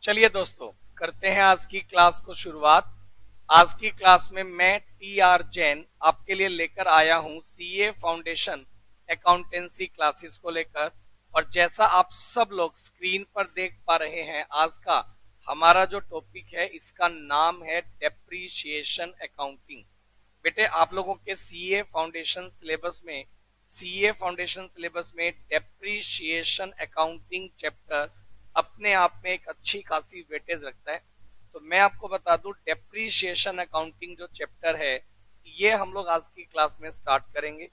चलिए दोस्तों, करते हैं आज की क्लास को शुरुआत। आज की क्लास में मैं TR जैन आपके लिए लेकर आया हूं CA फाउंडेशन अकाउंटेंसी क्लासेस को लेकर। और जैसा आप सब लोग स्क्रीन पर देख पा रहे हैं, आज का हमारा जो टॉपिक है इसका नाम है डेप्रीशिएशन अकाउंटिंग। बेटे आप लोगों के सीए फाउंडेशन सिलेबस में डेप्रीशिएशन अकाउंटिंग चैप्टर अपने आप में एक अच्छी खासी वेटेज रखता है। तो मैं आपको बता दूं, डेप्रीशिएशन अकाउंटिंग जो चैप्टर है ये हम लोग आज की क्लास में स्टार्ट करेंगे।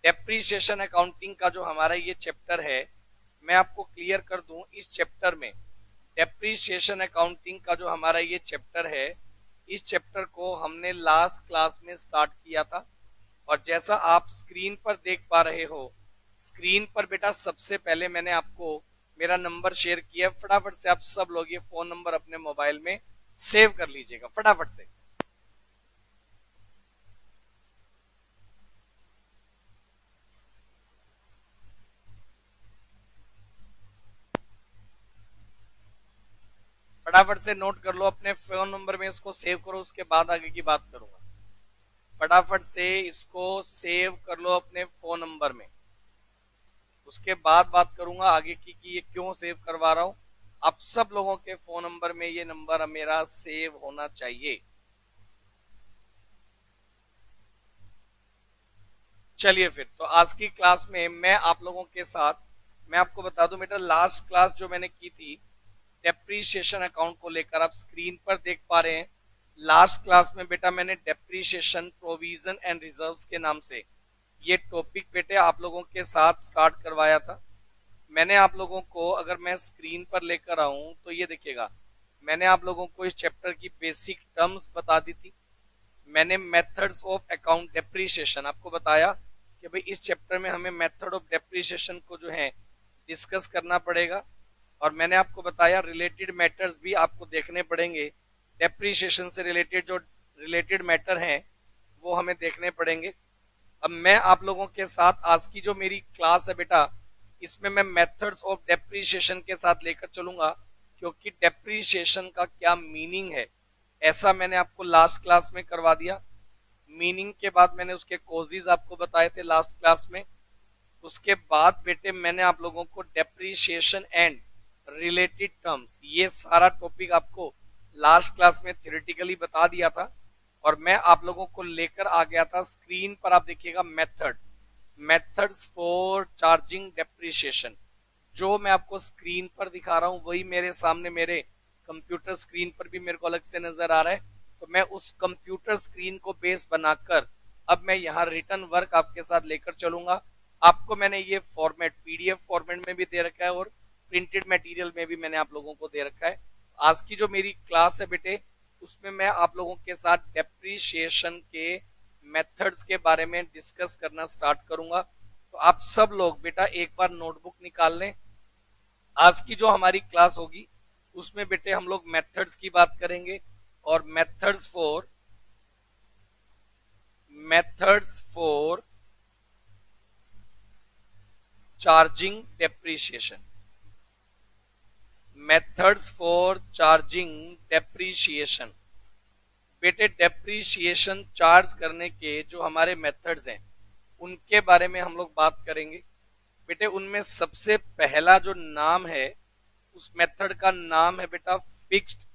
डेप्रीशिएशन अकाउंटिंग का जो हमारा ये चैप्टर है, मैं आपको क्लियर कर दूं, इस चैप्टर में डेप्रीशिएशन अकाउंटिंग का जो हमारा ये चैप्टर है, इस चैप्टर को हमने लास्ट क्लास में स्टार्ट किया था। और जैसा आप स्क्रीन पर देख पा रहे हो, स्क्रीन पर बेटा सबसे पहले मैंने आपको मेरा नंबर शेयर किया। फटाफट से आप सब लोग ये फोन नंबर अपने मोबाइल में सेव कर लीजिएगा फटाफट से। फटाफट से नोट कर लो अपने फोन नंबर में, इसको सेव करो, उसके बाद आगे की बात करूंगा। फटाफट से इसको सेव कर लो अपने फोन नंबर में, उसके बाद बात करूंगा आगे की कि ये क्यों सेव करवा रहा हूं। आप सब लोगों के फोन नंबर में ये नंबर मेरा सेव होना चाहिए। चलिए फिर तो आज की क्लास में मैं आप लोगों के साथ, मैं आपको बता दूं बेटा, लास्ट क्लास जो मैंने की थी डेप्रीशिएशन अकाउंट को लेकर, आप स्क्रीन पर देख पा रहे हैं। लास्ट क्लास में बेटा मैंने डेप्रीशिएशन प्रोविजन एंड रिजर्व्स के नाम से ये टॉपिक बेटे आप लोगों के साथ स्टार्ट करवाया था। मैंने आप लोगों को, अगर मैं स्क्रीन पर लेकर आऊं तो ये देखिएगा, मैंने आप लोगों को इस चैप्टर की बेसिक टर्म्स बता दी थी। मैंने मेथड्स ऑफ अकाउंट डेप्रीशिएशन आपको बताया कि भाई इस चैप्टर में हमें मेथड ऑफ डेप्रीशिएशन को जो है डिस्कस करना पड़ेगा। और मैंने आपको बताया रिलेटेड मैटर्स भी आपको देखने पड़ेंगे। डेप्रीशिएशन से रिलेटेड जो रिलेटेड मैटर हैं वो हमें देखने पड़ेंगे। अब मैं आप लोगों के साथ आज की जो मेरी क्लास है बेटा, इसमें मैं मेथड्स ऑफ डेप्रीशिएशन के साथ लेकर चलूंगा, क्योंकि डेप्रीशिएशन का क्या मीनिंग है ऐसा मैंने आपको लास्ट क्लास में करवा दिया। मीनिंग के बाद मैंने उसके कोजेज आपको बताए थे लास्ट क्लास में। उसके बाद बेटे मैंने आप लोगों को डेप्रीशिएशन एंड रिलेटेड टर्म्स, ये सारा टॉपिक आपको लास्ट क्लास में थ्योरेटिकली बता दिया था। और मैं आप लोगों को लेकर आ गया था, स्क्रीन पर आप देखिएगा, मेथड्स फॉर चार्जिंग डेप्रीशिएशन। जो मैं आपको स्क्रीन पर दिखा रहा हूं वही मेरे सामने मेरे कंप्यूटर स्क्रीन पर भी मेरे को अलग से नजर आ रहा है। तो मैं उस कंप्यूटर स्क्रीन को बेस बनाकर अब मैं यहाँ रिटर्न वर्क आपके साथ लेकर चलूंगा। आपको मैंने ये फॉर्मेट PDF फॉर्मेट में भी दे रखा है और प्रिंटेड मटेरियल में भी मैंने आप लोगों को दे रखा है। आज की जो मेरी क्लास है बेटे, उसमें मैं आप लोगों के साथ डेप्रीशिएशन के मेथड्स के बारे में डिस्कस करना स्टार्ट करूंगा। तो आप सब लोग बेटा एक बार नोटबुक निकाल लें। आज की जो हमारी क्लास होगी उसमें बेटे हम लोग मेथड्स की बात करेंगे। और methods for charging depreciation, methods for charging depreciation. बेटे डेप्रीशिएशन चार्ज करने के जो हमारे मेथड्स हैं उनके बारे में हम लोग बात करेंगे। बेटे उनमें सबसे पहला जो नाम है, उस मेथड का नाम है बेटा fixed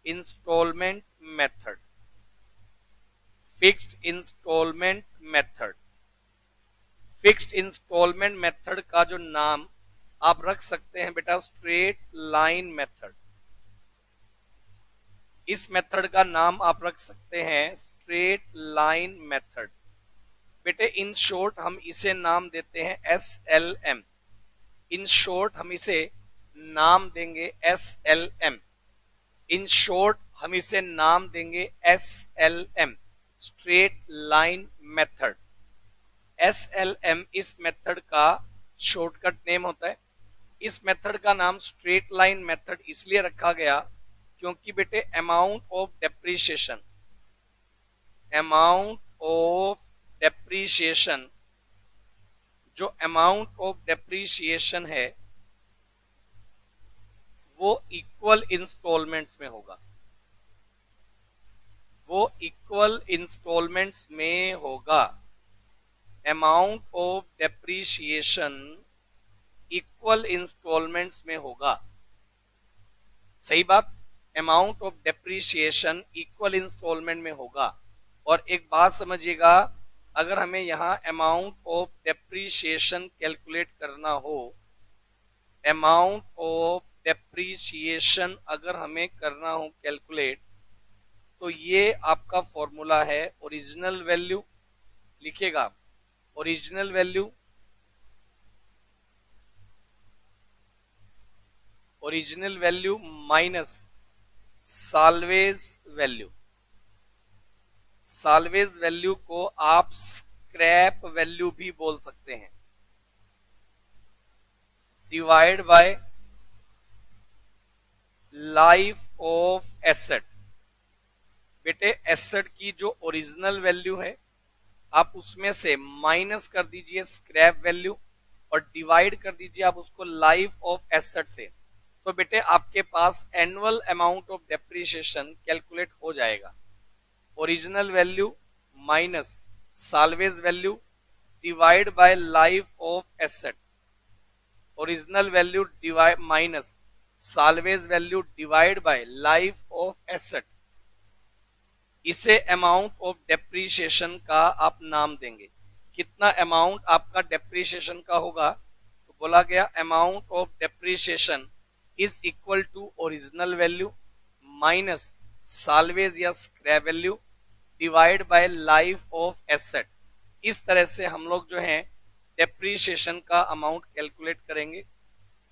instalment method. Fixed instalment method, fixed instalment method का जो नाम आप रख सकते हैं बेटा स्ट्रेट लाइन मेथड। इस मेथड का नाम आप रख सकते हैं स्ट्रेट लाइन मेथड। बेटे इन शॉर्ट हम इसे नाम देते हैं SLM। इन शॉर्ट हम इसे नाम देंगे SLM। इन शॉर्ट हम इसे नाम देंगे SLM, straight line method. SLM इस मेथड का शॉर्टकट नेम होता है। इस मेथड का नाम स्ट्रेट लाइन मेथड इसलिए रखा गया क्योंकि बेटे अमाउंट ऑफ डेप्रीशिएशन, जो अमाउंट ऑफ डेप्रीशिएशन है वो इक्वल इंस्टॉलमेंट्स में होगा, वो इक्वल इंस्टॉलमेंट्स में होगा। Amount of depreciation equal instalments में होगा। सही बात, amount of depreciation equal instalment में होगा। और एक बात समझिएगा, अगर हमें यहां अमाउंट ऑफ डेप्रीशिएशन कैलकुलेट करना हो, अमाउंट ऑफ डेप्रीशिएशन अगर हमें करना हो कैलकुलेट, तो ये आपका फॉर्मूला है ओरिजिनल वैल्यू, लिखिएगा original value, original value minus salvage value. Salvage value को आप स्क्रैप वैल्यू भी बोल सकते हैं, divide by life of asset. बेटे एसेट की जो ओरिजिनल वैल्यू है आप उसमें से माइनस कर दीजिए स्क्रैप वैल्यू और डिवाइड कर दीजिए आप उसको लाइफ ऑफ एसेट से, तो बेटे आपके पास annual amount of depreciation calculate हो जाएगा। Original value minus salvage value divide by life of asset, original value divide minus salvage value divide by life of asset. इसे अमाउंट ऑफ डेप्रीशिएशन का आप नाम देंगे। कितना अमाउंट आपका डेप्रीशिएशन का होगा, तो बोला गया amount of depreciation is equal to original value minus salvage या scrap value divide by life of asset. इस तरह से हम लोग जो है डेप्रीशिएशन का अमाउंट कैलकुलेट करेंगे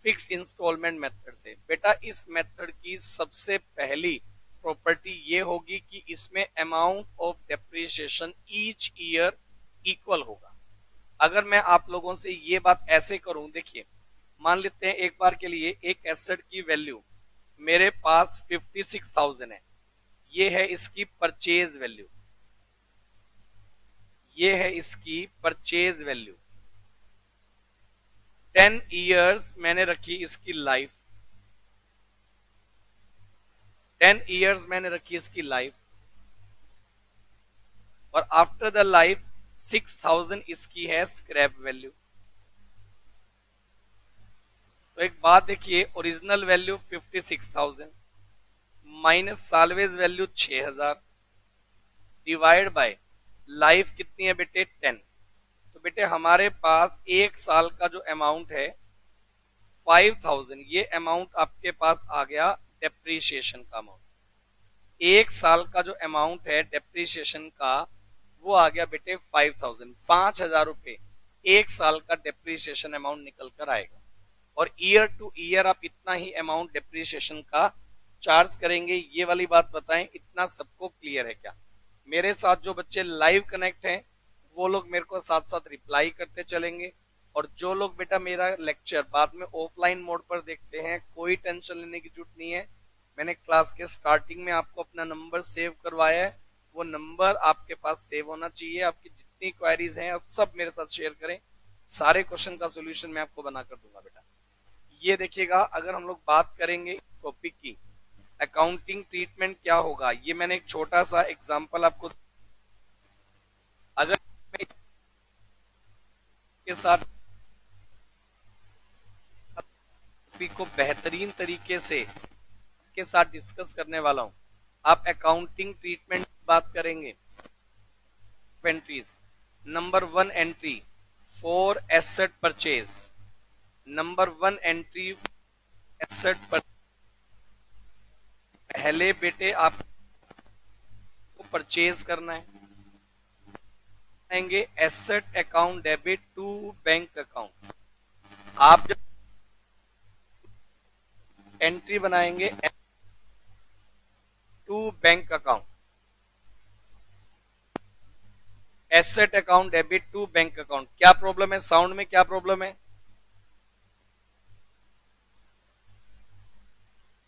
फिक्स इंस्टॉलमेंट मेथड से। बेटा इस मेथड की सबसे पहली प्रॉपर्टी ये होगी कि इसमें amount of depreciation each year equal होगा। अगर मैं आप लोगों से ये बात ऐसे करूं, देखिए मान लेते हैं एक बार के लिए एक एसेट की वैल्यू मेरे पास 56,000 है, ये है इसकी परचेज वैल्यू, ये है इसकी परचेज वैल्यू। 10 इयर्स मैंने रखी इसकी लाइफ, 10 इयर्स मैंने रखी इसकी लाइफ, और आफ्टर द लाइफ 6,000 इसकी है स्क्रैप वैल्यू। तो एक बात देखिए, original value 56,000 minus salvage value 6,000 divide by life कितनी है बेटे 10। तो बेटे हमारे पास एक साल का जो अमाउंट है 5,000, ये अमाउंट आपके पास आ गया डेप्रीशिएशन का अमाउंट। एक साल का जो अमाउंट है डेप्रीशिएशन का वो आ गया बेटे 5,000, 5,000 रुपए एक साल का डेप्रीशिएशन अमाउंट निकल कर आएगा। और ईयर टू ईयर आप इतना ही अमाउंट डेप्रीशिएशन का चार्ज करेंगे। ये वाली बात बताएं, इतना सबको क्लियर है क्या? मेरे साथ जो बच्चे लाइव कनेक्ट हैं वो लोग मेरे को साथ साथ रिप्लाई करते चलेंगे, और जो लोग बेटा मेरा लेक्चर बाद में ऑफलाइन मोड पर देखते हैं, कोई टेंशन लेने की जरूरत नहीं है। मैंने क्लास के स्टार्टिंग में आपको अपना नंबर सेव करवाया है, वो नंबर आपके पास सेव होना चाहिए। आपकी जितनी क्वेरीज हैं सब मेरे साथ शेयर करें, सारे क्वेश्चन का सोल्यूशन मैं आपको बना कर दूंगा बेटा। ये देखिएगा, अगर हम लोग बात करेंगे टॉपिक की अकाउंटिंग ट्रीटमेंट क्या होगा, ये मैंने एक छोटा सा एग्जांपल आपको, अगर मैं इसके साथ टॉपिक को बेहतरीन तरीके से के साथ डिस्कस करने वाला हूं। आप अकाउंटिंग ट्रीटमेंट की बात करेंगे, entries. Number 1 entry for asset purchase, number 1 entry asset पर पहले बेटे आपको परचेज करना है, आएंगे asset account debit to bank account. आप जब एंट्री बनाएंगे to bank account, asset account debit to bank account. क्या प्रॉब्लम है? साउंड में क्या प्रॉब्लम है?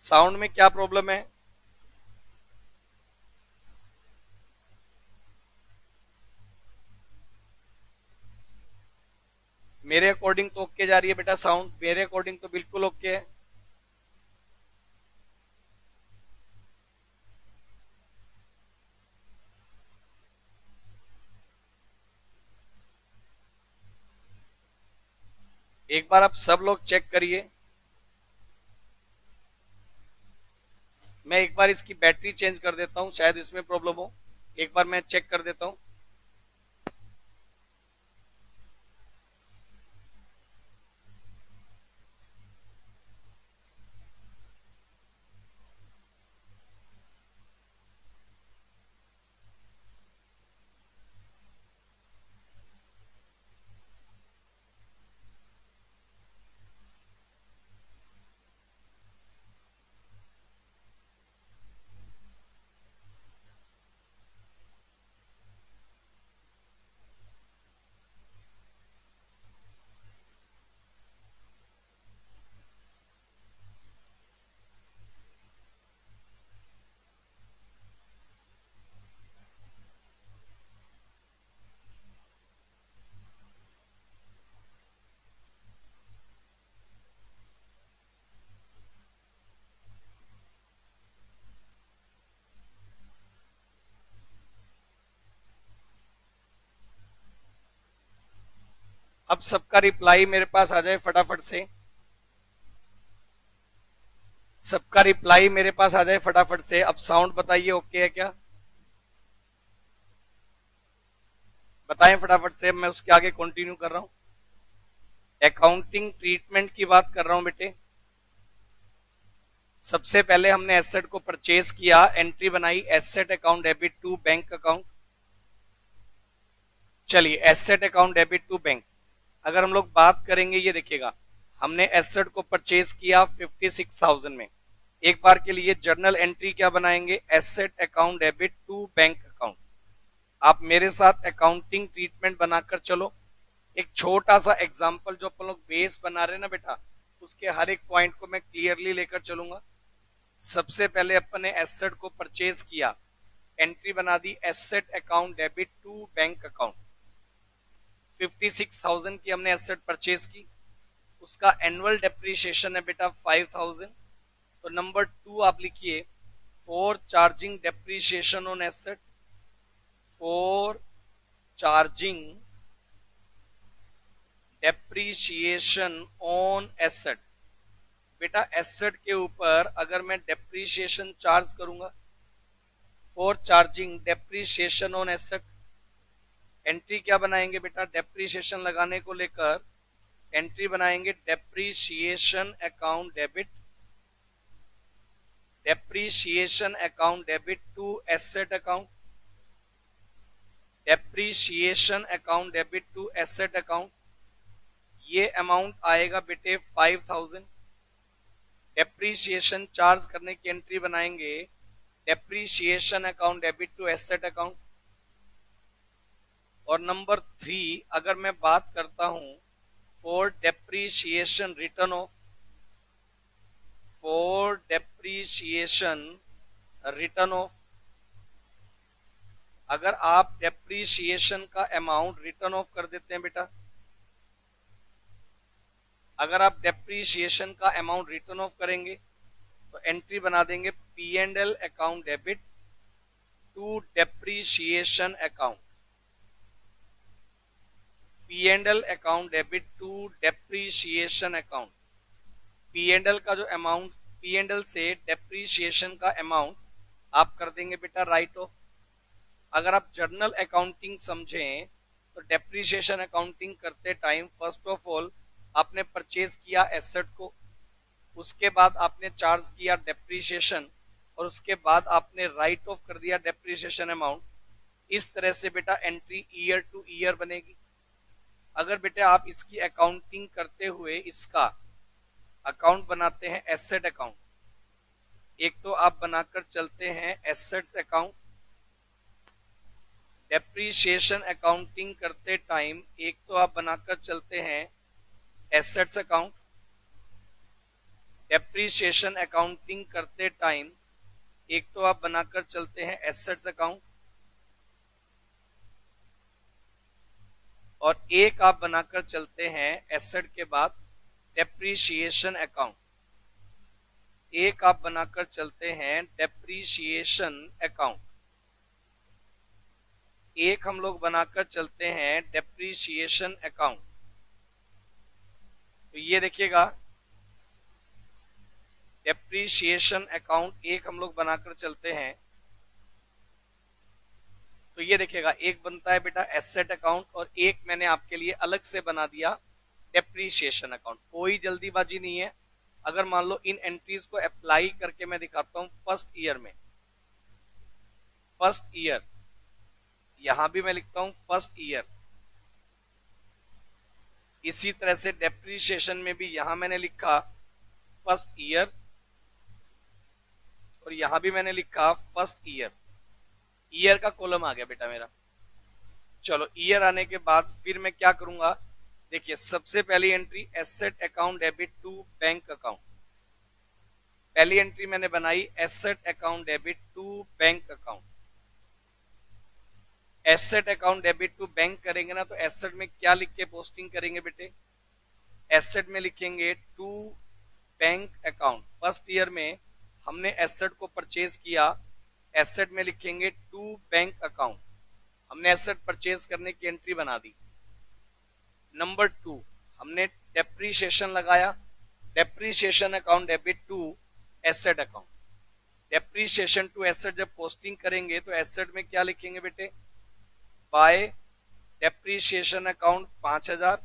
साउंड में क्या प्रॉब्लम है? मेरे अकॉर्डिंग तो ओके जा रही है बेटा साउंड, मेरे अकॉर्डिंग तो बिल्कुल ओके है। एक बार आप सब लोग चेक करिए। मैं एक बार इसकी बैटरी चेंज कर देता हूं, शायद इसमें प्रॉब्लम हो। एक बार मैं चेक कर देता हूं। अब सबका रिप्लाई मेरे पास आ जाए फटाफट से। सबका रिप्लाई मेरे पास आ जाए फटाफट से। अब साउंड बताइए ओके है क्या, बताएं फटाफट से। मैं उसके आगे कंटिन्यू कर रहा हूं। अकाउंटिंग ट्रीटमेंट की बात कर रहा हूं बेटे। सबसे पहले हमने एसेट को परचेज किया, एंट्री बनाई asset account debit to bank account. चलिए asset account debit to bank, अगर हम लोग बात करेंगे, ये देखिएगा हमने एसेट को परचेज किया 56,000 में। एक बार के लिए जर्नल एंट्री क्या बनाएंगे, asset account debit to bank account. आप मेरे साथ अकाउंटिंग ट्रीटमेंट बनाकर चलो। एक छोटा सा एग्जांपल जो अपन लोग बेस बना रहे हैं ना बेटा, उसके हर एक पॉइंट को मैं क्लियरली लेकर चलूंगा। सबसे पहले अपन ने एसेट को परचेज किया, एंट्री बना दी asset account debit to bank account. 56,000 की हमने एसेट परचेज की, उसका एनुअल डेप्रीशिएशन है बेटा 5,000। तो नंबर 2 आप लिखिए, for charging depreciation on asset, for charging depreciation on asset. बेटा एसेट के ऊपर अगर मैं डेप्रीशिएशन चार्ज करूंगा, for charging depreciation on asset, entry क्या बनाएंगे बेटा, डेप्रीशिएशन लगाने को लेकर एंट्री बनाएंगे depreciation account debit, depreciation account debit to asset account, depreciation account debit to asset account. ये अमाउंट आएगा बेटे 5,000। डेप्रीशिएशन चार्ज करने की एंट्री बनाएंगे depreciation account debit to asset account. और नंबर 3 अगर मैं बात करता हूं for depreciation return of, for depreciation return of, अगर आप डेप्रीशिएशन का अमाउंट रिटर्न ऑफ कर देते हैं बेटा, अगर आप डेप्रीशिएशन का अमाउंट रिटर्न ऑफ करेंगे तो एंट्री बना देंगे P and L account debit to depreciation account, P and L account debit to depreciation account. P and L का जो अमाउंट, पी एंड एल से डेप्रीशिएशन का अमाउंट आप कर देंगे बेटा राइट ऑफ। अगर आप जर्नल अकाउंटिंग समझें तो डेप्रीशिएशन अकाउंटिंग करते टाइम फर्स्ट ऑफ ऑल आपने परचेज किया एसेट को, उसके बाद आपने चार्ज किया डेप्रीशिएशन, और उसके बाद आपने राइट ऑफ कर दिया डेप्रीशिएशन अमाउंट। इस तरह से बेटा एंट्री ईयर टू ईयर बनेगी। अगर बेटा आप इसकी अकाउंटिंग करते हुए इसका अकाउंट बनाते हैं एसेट अकाउंट, एक तो आप बनाकर चलते हैं एसेट्स अकाउंट, डेप्रीशिएशन अकाउंटिंग करते टाइम एक तो आप बनाकर चलते हैं एसेट्स अकाउंट, डेप्रीशिएशन अकाउंटिंग करते टाइम एक तो आप बनाकर चलते हैं एसेट्स अकाउंट, और एक आप बनाकर चलते हैं एसेट के बाद डेप्रीशिएशन अकाउंट, एक आप बनाकर चलते हैं डेप्रीशिएशन अकाउंट, एक हम लोग बनाकर चलते हैं डेप्रीशिएशन अकाउंट। तो ये देखिएगा डेप्रीशिएशन अकाउंट एक हम लोग बनाकर चलते हैं। तो ये देखिएगा एक बनता है बेटा एसेट अकाउंट और एक मैंने आपके लिए अलग से बना दिया डेप्रीशिएशन अकाउंट। कोई जल्दीबाजी नहीं है। अगर मान लो इन एंट्रीज को अप्लाई करके मैं दिखाता हूं फर्स्ट ईयर में, फर्स्ट ईयर, यहां भी मैं लिखता हूं फर्स्ट ईयर। इसी तरह से डेप्रीशिएशन में भी यहां मैंने लिखा फर्स्ट ईयर और यहां भी मैंने लिखा फर्स्ट ईयर। ईयर का कॉलम आ गया बेटा मेरा। चलो ईयर आने के बाद फिर मैं क्या करूंगा, देखिए सबसे पहली entry asset account debit to bank account. पहली एंट्री मैंने बनाई asset account debit to bank account. Asset account debit to bank करेंगे ना तो एसेट में क्या लिख के पोस्टिंग करेंगे बेटे, एसेट में लिखेंगे to bank account. First year में हमने एसेट को परचेज किया, एसेट में लिखेंगे टू बैंक अकाउंट। हमने एसेट परचेज करने की एंट्री बना दी। नंबर 2 हमने डेप्रीशिएशन लगाया, depreciation account debit to asset account. Depreciation to asset जब पोस्टिंग करेंगे तो एसेट में क्या लिखेंगे बेटे, by depreciation account 5000,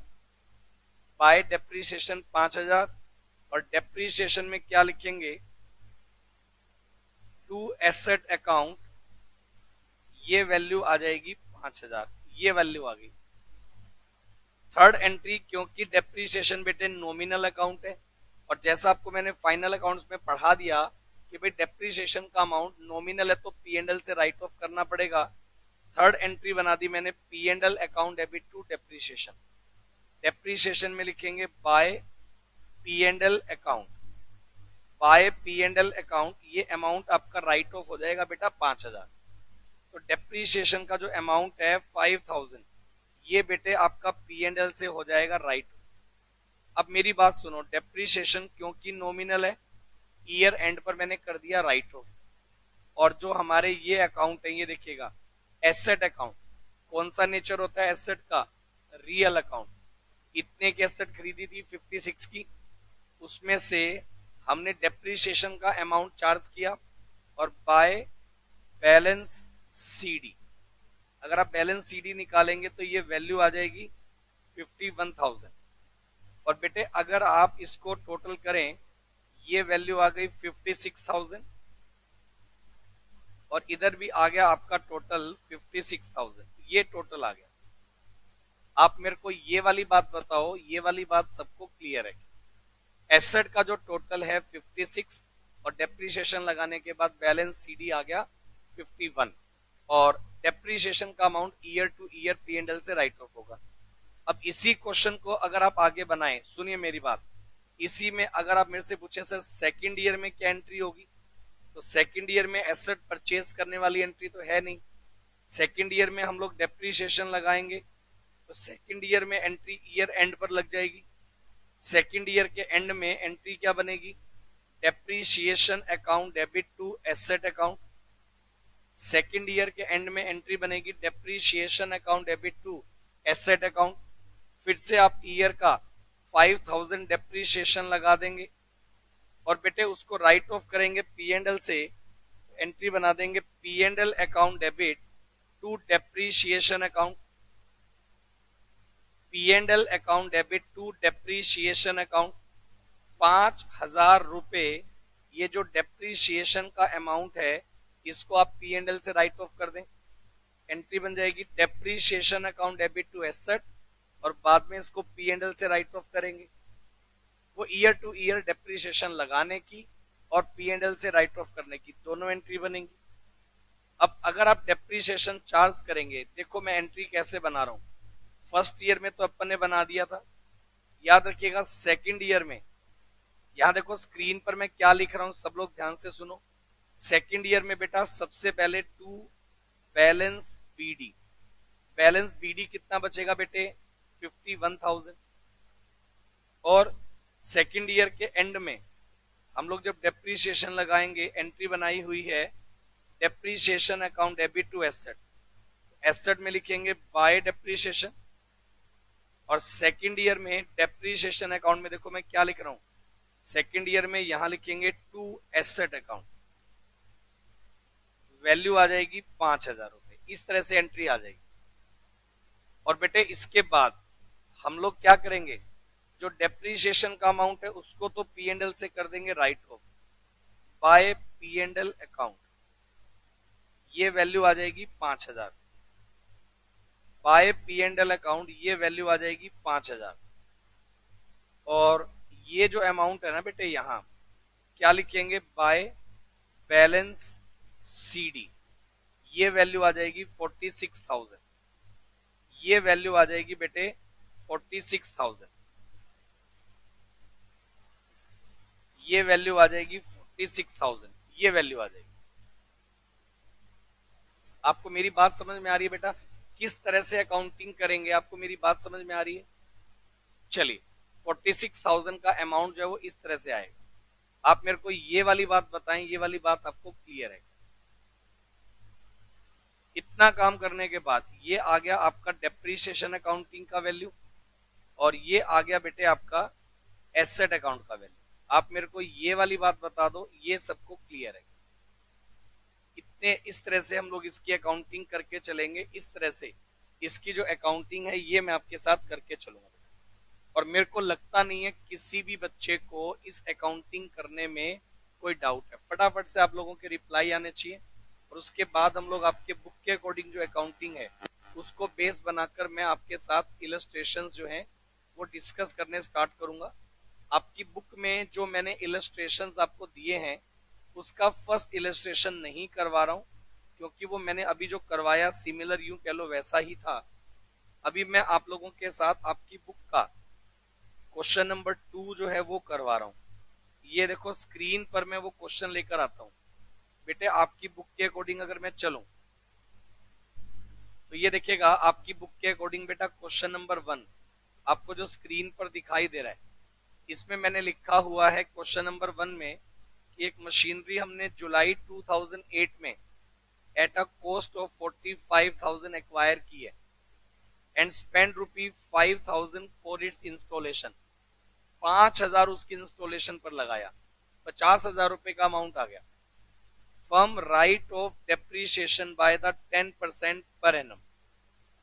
by depreciation 5000 और डेप्रीशिएशन में क्या लिखेंगे टू एसेट अकाउंट, ये वैल्यू आ जाएगी 5000, ये वैल्यू आ गई। थर्ड एंट्री क्योंकि डेप्रीशिएशन बेटे नॉमिनल अकाउंट है और जैसा आपको मैंने फाइनल अकाउंट्स में पढ़ा दिया कि भाई डेप्रीशिएशन का अमाउंट नॉमिनल है तो पी एंड एल से राइट ऑफ करना पड़ेगा। थर्ड एंट्री बना दी मैंने P and L account debit to depreciation. Depreciation में लिखेंगे by P and L account, by P and L account, ये अमाउंट आपका राइट ऑफ हो जाएगा बेटा 5000। तो डेप्रीशिएशन का जो अमाउंट है 5000 ये बेटे आपका पी एंड एल से हो जाएगा राइट। अब मेरी बात सुनो, डेप्रीशिएशन क्योंकि नॉमिनल है ईयर एंड पर मैंने कर दिया राइट ऑफ। और जो हमारे ये अकाउंट है ये देखिएगा एसेट अकाउंट, कौन सा नेचर होता है एसेट का, रियल अकाउंट। इतने की एसेट खरीदी थी 56 की, उसमें से हमने डेप्रीशिएशन का अमाउंट चार्ज किया और बाय बैलेंस सीडी, अगर आप बैलेंस सीडी निकालेंगे तो ये वैल्यू आ जाएगी 51,000। और बेटे अगर आप इसको टोटल करें ये वैल्यू आ गई 56,000 और इधर भी आ गया आपका टोटल 56,000, ये टोटल आ गया। आप मेरे को ये वाली बात बताओ, ये वाली बात सबको क्लियर है? एसेट का जो टोटल है 56 और डेप्रीशिएशन लगाने के बाद बैलेंस सीडी आ गया 51 और डेप्रीशिएशन का amount year to year P and L से राइट ऑफ होगा। अब इसी क्वेश्चन को अगर आप आगे बनाएं, सुनिए मेरी बात, इसी में अगर आप मेरे से पूछे सर सेकंड ईयर में क्या एंट्री होगी, तो सेकंड ईयर में एसेट परचेज करने वाली एंट्री तो है नहीं। सेकंड ईयर में हम लोग डेप्रीशिएशन लगाएंगे तो सेकंड ईयर में एंट्री ईयर एंड पर लग जाएगी। सेकंड ईयर के एंड में एंट्री क्या बनेगी, depreciation account debit to asset account. Second year के एंड में एंट्री बनेगी depreciation account debit to asset account. फिर से आप ईयर का 5000 डेप्रीशिएशन लगा देंगे और बेटे उसको राइट ऑफ करेंगे पी एंड एल से, एंट्री बना देंगे P and L account debit to depreciation account, P and L account debit to depreciation account. 5000 रुपए ये जो डेप्रीशिएशन का अमाउंट है इसको आप पी एंड एल से राइट ऑफ कर दें, एंट्री बन जाएगी depreciation account debit to asset और बाद में इसको पी एंड एल से राइट ऑफ करेंगे। वो ईयर टू ईयर डेप्रीशिएशन लगाने की और पी एंड एल से राइट ऑफ करने की दोनों एंट्री बनेंगी। अब अगर आप डेप्रीशिएशन चार्ज करेंगे, देखो मैं एंट्री कैसे बना रहा हूं, फर्स्ट ईयर में तो अपन ने बना दिया था, याद रखिएगा सेकंड ईयर में, यहां देखो स्क्रीन पर मैं क्या लिख रहा हूं, सब लोग ध्यान से सुनो। सेकंड ईयर में बेटा सबसे पहले to balance BD, balance BD कितना बचेगा बेटे 51,000 और सेकंड ईयर के एंड में हम लोग जब डेप्रीशिएशन लगाएंगे एंट्री बनाई हुई है depreciation account debit to asset, asset में लिखेंगे बाय डेप्रीशिएशन और सेकंड ईयर में डेप्रीशिएशन अकाउंट में देखो मैं क्या लिख रहा हूं, सेकंड ईयर में यहां लिखेंगे टू एसेट अकाउंट, वैल्यू आ जाएगी 5,000 रुपए, इस तरह से एंट्री आ जाएगी। और बेटे इसके बाद हम लोग क्या करेंगे, जो डेप्रीशिएशन का अमाउंट है उसको तो पी एंड एल से कर देंगे right of bye P and L account, ये वैल्यू आ जाएगी 5,000 bye P and L account, ये वैल्यू आ जाएगी 5,000। और ये जो अमाउंट है ना बेटे यहां क्या लिखेंगे, बाय बैलेंस सी डी, ये वैल्यू आ जाएगी 46,000, ये वैल्यू आ जाएगी बेटे 46,000, ये वैल्यू आ जाएगी 46,000, ये वैल्यू आ जाएगी। आपको मेरी बात समझ में आ रही है बेटा, किस तरह से अकाउंटिंग करेंगे, आपको मेरी बात समझ में आ रही है। चलिए 46,000 का अमाउंट जो है वो इस तरह से आएगा। आप मेरे को ये वाली बात बताएं, ये वाली बात आपको क्लियर है। इतना काम करने के बाद ये आ गया आपका डेप्रीशिएशन अकाउंटिंग का वैल्यू, और ये आ गया बेटे आपका एसेट अकाउंट का वैल्यू। आप मेरे को ये वाली बात बता दो, ये सबको क्लियर है। इतने इस तरह से हम लोग इसकी अकाउंटिंग करके चलेंगे, इस तरह से इसकी जो अकाउंटिंग है ये मैं आपके साथ करके चलूंगा। और मेरे को लगता नहीं है किसी भी बच्चे को इस अकाउंटिंग करने में कोई डाउट है। फटाफट से आप लोगों के रिप्लाई आने चाहिए, और उसके बाद हम लोग आपके बुक के अकॉर्डिंग जो अकाउंटिंग है उसको बेस बनाकर मैं आपके साथ इलस्ट्रेशंस जो हैं वो डिस्कस करने स्टार्ट करूंगा। आपकी बुक में जो मैंने इलस्ट्रेशंस आपको दिए हैं उसका फर्स्ट इलस्ट्रेशन नहीं करवा रहा हूं, क्योंकि वो मैंने अभी जो करवाया सिमिलर यूं कह लो वैसा ही था। अभी मैं आप लोगों के साथ आपकी बुक का क्वेश्चन नंबर 2 जो है वो करवा रहा हूं। ये देखो स्क्रीन पर मैं वो क्वेश्चन लेकर आता हूं। बेटे आपकी बुक के अकॉर्डिंग अगर मैं चलूं तो ये देखिएगा, आपकी बुक के अकॉर्डिंग बेटा क्वेश्चन नंबर 1 आपको जो स्क्रीन पर दिखाई दे रहा है, इसमें मैंने लिखा हुआ है क्वेश्चन नंबर 1 में कि एक मशीनरी हमने जुलाई 2008 में at a cost of 45,000 acquire की है and spend ₹5,000 for its installation. 5,000 उसकी इंस्टॉलेशन पर लगाया, 50,000 रुपए का अमाउंट आ गया। Firm write off depreciation by the 10% पर annum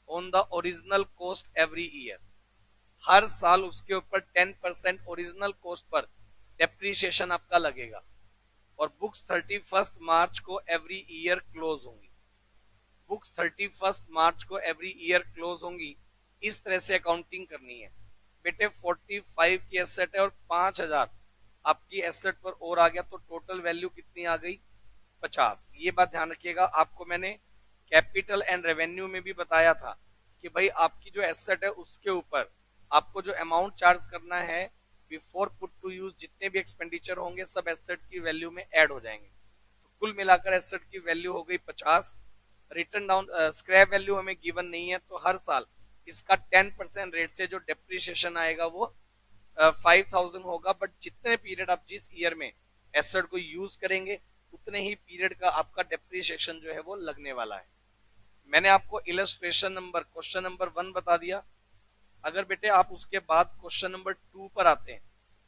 on the original cost every year. हर साल उसके ऊपर 10% ओरिजिनल कॉस्ट पर डेप्रीशिएशन आपका लगेगा, और बुक्स 31 मार्च को एवरी ईयर क्लोज होंगी। बुक्स 31 मार्च को एवरी ईयर क्लोज होंगी। इस तरह से अकाउंटिंग करनी है बेटे। 45 की एसेट है और 5,000 आपकी एसेट पर और आ गया, तो टोटल वैल्यू कितनी आ गई, 50। ये बात ध्यान रखिएगा। आपको मैंने कैपिटल एंड रेवेन्यू में भी बताया था कि भाई आपकी जो एसेट है उसके ऊपर आपको जो अमाउंट चार्ज करना है बिफोर पुट टू यूज, जितने भी एक्सपेंडिचर होंगे सब एसेट की वैल्यू में ऐड हो जाएंगे। तो कुल मिलाकर एसेट की वैल्यू हो गई 50। रिटर्न डाउन स्क्रैप वैल्यू हमें गिवन नहीं है, तो हर साल इसका 10% रेट से जो डेप्रीशिएशन आएगा वो 5,000 होगा। बट जितने पीरियड आप जिस ईयर में एसेट को यूज करेंगे उतने ही पीरियड का आपका डेप्रीशिएशन जो है वो लगने वाला है। मैंने आपको इलस्ट्रेशन नंबर क्वेश्चन नंबर 1 बता दिया। अगर बेटे आप उसके बाद क्वेश्चन नंबर 2 पर आते हैं,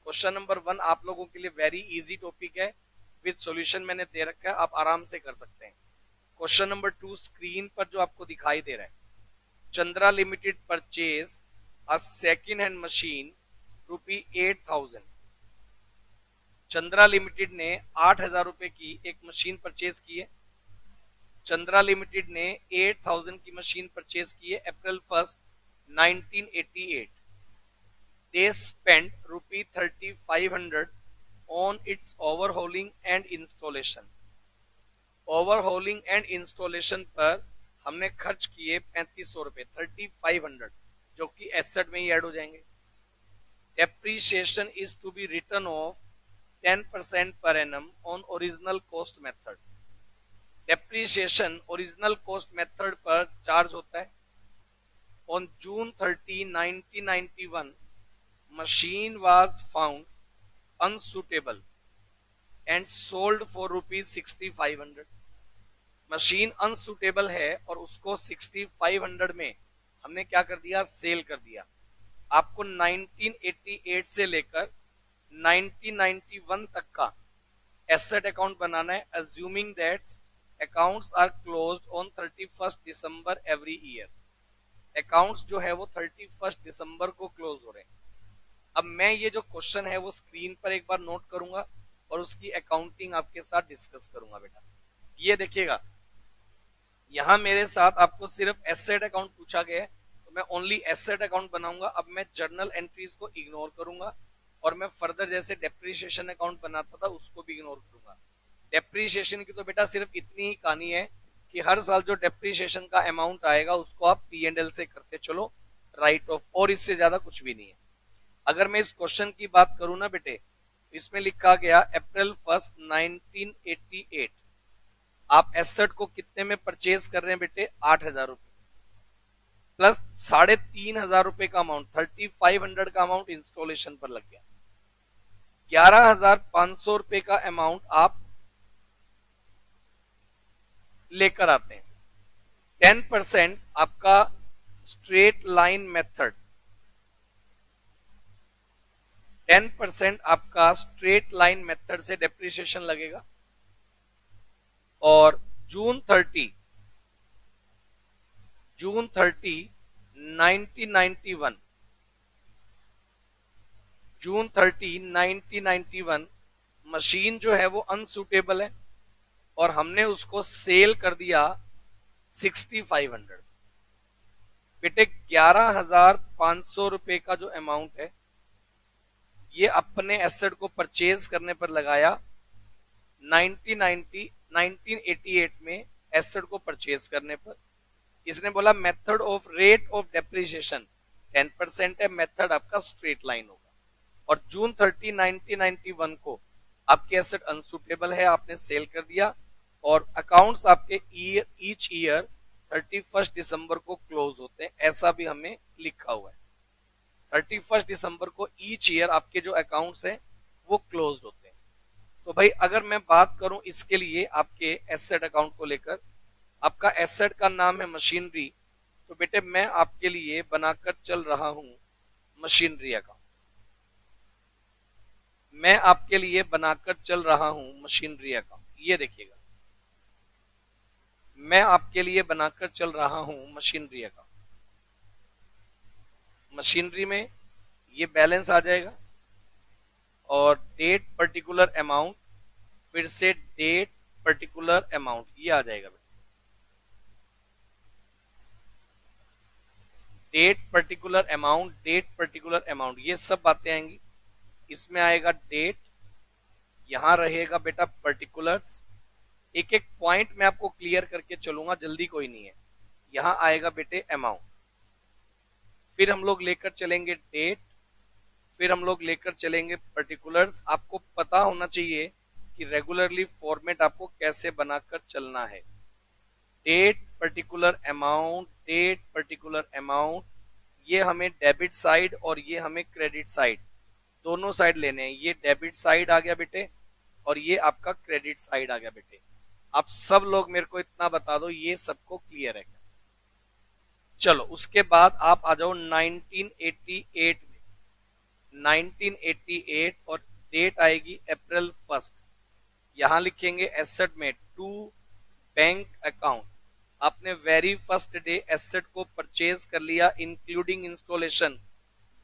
क्वेश्चन नंबर 1 आप लोगों के लिए वेरी इजी टॉपिक है, विद सॉल्यूशन मैंने दे रखा है, आप आराम से कर सकते हैं। क्वेश्चन नंबर 2 स्क्रीन पर जो आपको दिखाई दे रहा है, Chandra limited purchase a second hand machine ₹8,000। Chandra limited ने 8,000 रुपए की एक मशीन परचेज की है। चंद्रा लिमिटेड ने 8,000 की मशीन परचेज की है अप्रैल 1, 1988। They spent ₹3,500 on its overhauling and installation। Overhauling and installation पर हमने खर्च किए 3,500 रुपए, 3,500, जो कि एसेट में ही ऐड हो जाएंगे। Depreciation is to be written off 10% पर annum on original cost method. Depreciation original cost method पर चार्ज होता है। On June 30, 1991 machine was found unsuitable and sold for ₹6,500। Machine unsuitable है और उसको 6,500 में हमने क्या कर दिया, सेल कर दिया। आपको 1988 से लेकर 1991 तक का एसेट अकाउंट बनाना है, assuming that accounts are closed on 31 December every year. Accounts जो है वो 31 दिसंबर को क्लोज हो रहे हैं। अब मैं ये जो क्वेश्चन है वो स्क्रीन पर एक बार नोट करूंगा और उसकी अकाउंटिंग आपके साथ डिस्कस करूंगा बेटा। ये देखिएगा, यहां मेरे साथ आपको सिर्फ एसेट अकाउंट पूछा गया है, तो मैं ओनली एसेट अकाउंट बनाऊंगा। अब मैं जर्नल एंट्रीज को इग्नोर करूंगा और मैं फर्दर जैसे डेप्रीशिएशन अकाउंट बनाता था उसको भी इग्नोर करूंगा। डेप्रीशिएशन की तो बेटा सिर्फ इतनी ही कहानी है कि हर साल जो डेप्रीशिएशन का अमाउंट आएगा उसको आप P&L से करते चलो, राइट ऑफ, और इससे ज्यादा कुछ भी नहीं है। अगर मैं इस क्वेश्चन की बात करूं ना बेटे, इसमें लिखा गया अप्रैल 1 1988 आप एसेट को कितने में परचेज कर रहे हैं बेटे, 8,000 रुपए प्लस 3,500 रुपए का अमाउंट, 3,500 का अमाउंट इंस्टॉलेशन पर लग गया। 11,500 रुपए का अमाउंट आप लेकर आते हैं। 10% आपका स्ट्रेट लाइन मेथड, 10% आपका स्ट्रेट लाइन मेथड से डेप्रिसिएशन लगेगा। और जून 30 1991 जून 30 1991 मशीन जो है वो अनसूटेबल है और हमने उसको सेल कर दिया 6,500। बेटे 11,500 रुपए का जो अमाउंट है ये अपने एसेट को परचेज करने पर लगाया 1988 में एसेट को परचेज करने पर। इसने बोला method of rate of depreciation 10% है, मेथड आपका स्ट्रेट लाइन होगा। और जून 30 1991 को आपके एसेट अनसूटेबल है, आपने सेल कर दिया और अकाउंट्स आपके ईच ईयर 31 दिसंबर को क्लोज होते हैं, ऐसा भी हमें लिखा हुआ है। 31 दिसंबर को ईच ईयर आपके जो अकाउंट्स हैं वो क्लोज होते हैं। तो भाई अगर मैं बात करूं इसके लिए आपके एसेट अकाउंट को लेकर, आपका एसेट का नाम है मशीनरी, तो बेटे मैं आपके लिए बनाकर चल रहा हूं मशीनरी अकाउंट। मैं आपके लिए बनाकर चल रहा हूं मशीनरी अकाउंट। ये देखिएगा, मैं आपके लिए बनाकर चल रहा हूं मशीनरी अकाउंट। मशीनरी में ये बैलेंस आ जाएगा और डेट पर्टिकुलर अमाउंट, फिर से डेट पर्टिकुलर अमाउंट, ये आ जाएगा। Date particular amount, date particular amount, ये सब बातें आएंगी। इसमें आएगा डेट, यहां रहेगा बेटा पर्टिकुलर्स। एक एक पॉइंट मैं आपको क्लियर करके चलूंगा, जल्दी कोई नहीं है। यहां आएगा बेटे अमाउंट, फिर हम लोग लेकर चलेंगे डेट, फिर हम लोग लेकर चलेंगे पर्टिकुलर्स। आपको पता होना चाहिए कि रेगुलरली फॉर्मेट आपको कैसे बनाकर चलना है। Date particular amount, date particular amount, ये हमें डेबिट साइड और ये हमें क्रेडिट साइड, दोनों साइड लेने हैं। ये डेबिट साइड आ गया बेटे और ये आपका क्रेडिट साइड आ गया बेटे। आप सब लोग मेरे को इतना बता दो, ये सबको क्लियर है क्या? चलो उसके बाद आप आ जाओ 1988 में। 1988 और डेट आएगी अप्रैल 1। यहां लिखेंगे एसेट में टू बैंक अकाउंट। आपने वेरी फर्स्ट डे एसेट को परचेज कर लिया इंक्लूडिंग इंस्टॉलेशन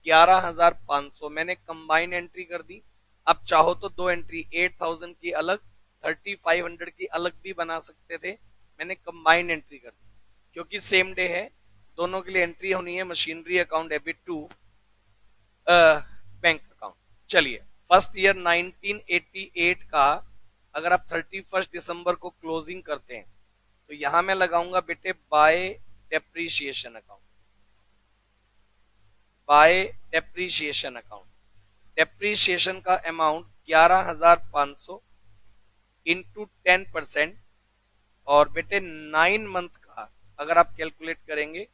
11,500, मैंने कंबाइन एंट्री कर दी। अब चाहो तो दो एंट्री 8,000 की अलग, 3,500 की अलग भी बना सकते थे, मैंने कंबाइन एंट्री कर दी क्योंकि सेम डे है, दोनों के लिए एंट्री होनी है। Machinery account debit to bank account. चलिए फर्स्ट ईयर 1988 का अगर आप 31 दिसंबर को क्लोजिंग करते हैं तो यहां मैं लगाऊंगा बेटे by depreciation account, by depreciation account. Depreciation का अमाउंट 11,500 इंटू 10%, और बेटे 9 मंथ का अगर आप कैलकुलेट करेंगे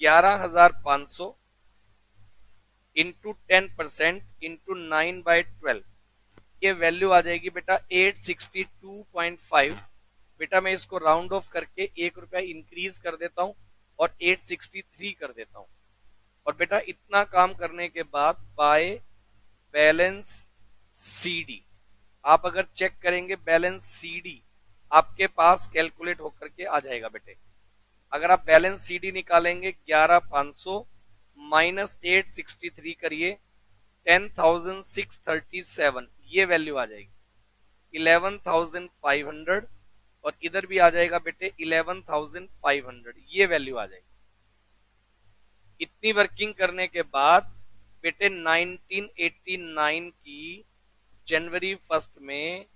11,500 इंटू 10% इंटू 9/12, ये वैल्यू आ जाएगी बेटा 862.5। बेटा मैं इसको राउंड ऑफ करके 1 रुपया इंक्रीज कर देता हूं और 863 कर देता हूं। और बेटा इतना काम करने के बाद बाय बैलेंस सीडी, आप अगर चेक करेंगे बैलेंस सीडी आपके पास कैलकुलेट होकर के आ जाएगा बेटे। अगर आप बैलेंस सीडी निकालेंगे 11,500 माइनस 863 करिए 10,637, ये वैल्यू आ जाएगी 11,500, और इधर भी आ जाएगा बेटे 11,500, ये वैल्यू आ जाएगी। इतनी वर्किंग करने के बाद बेटे 1989 की जनवरी 1 में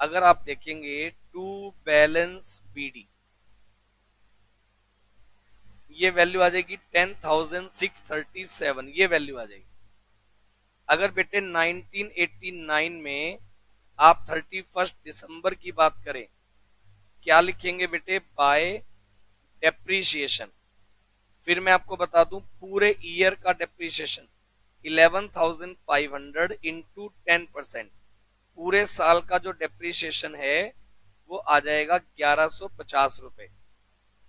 अगर आप देखेंगे टू बैलेंस बीडी, ये वैल्यू आ जाएगी 10,637, ये वैल्यू आ जाएगी। अगर बेटे 1989 में आप 31 दिसंबर की बात करें, क्या लिखेंगे बेटे? By depreciation. फिर मैं आपको बता दूं पूरे ईयर का डेप्रीशिएशन 11,500 इंटू 10%, पूरे साल का जो डेप्रीशिएशन है वो आ जाएगा 1150 रुपए।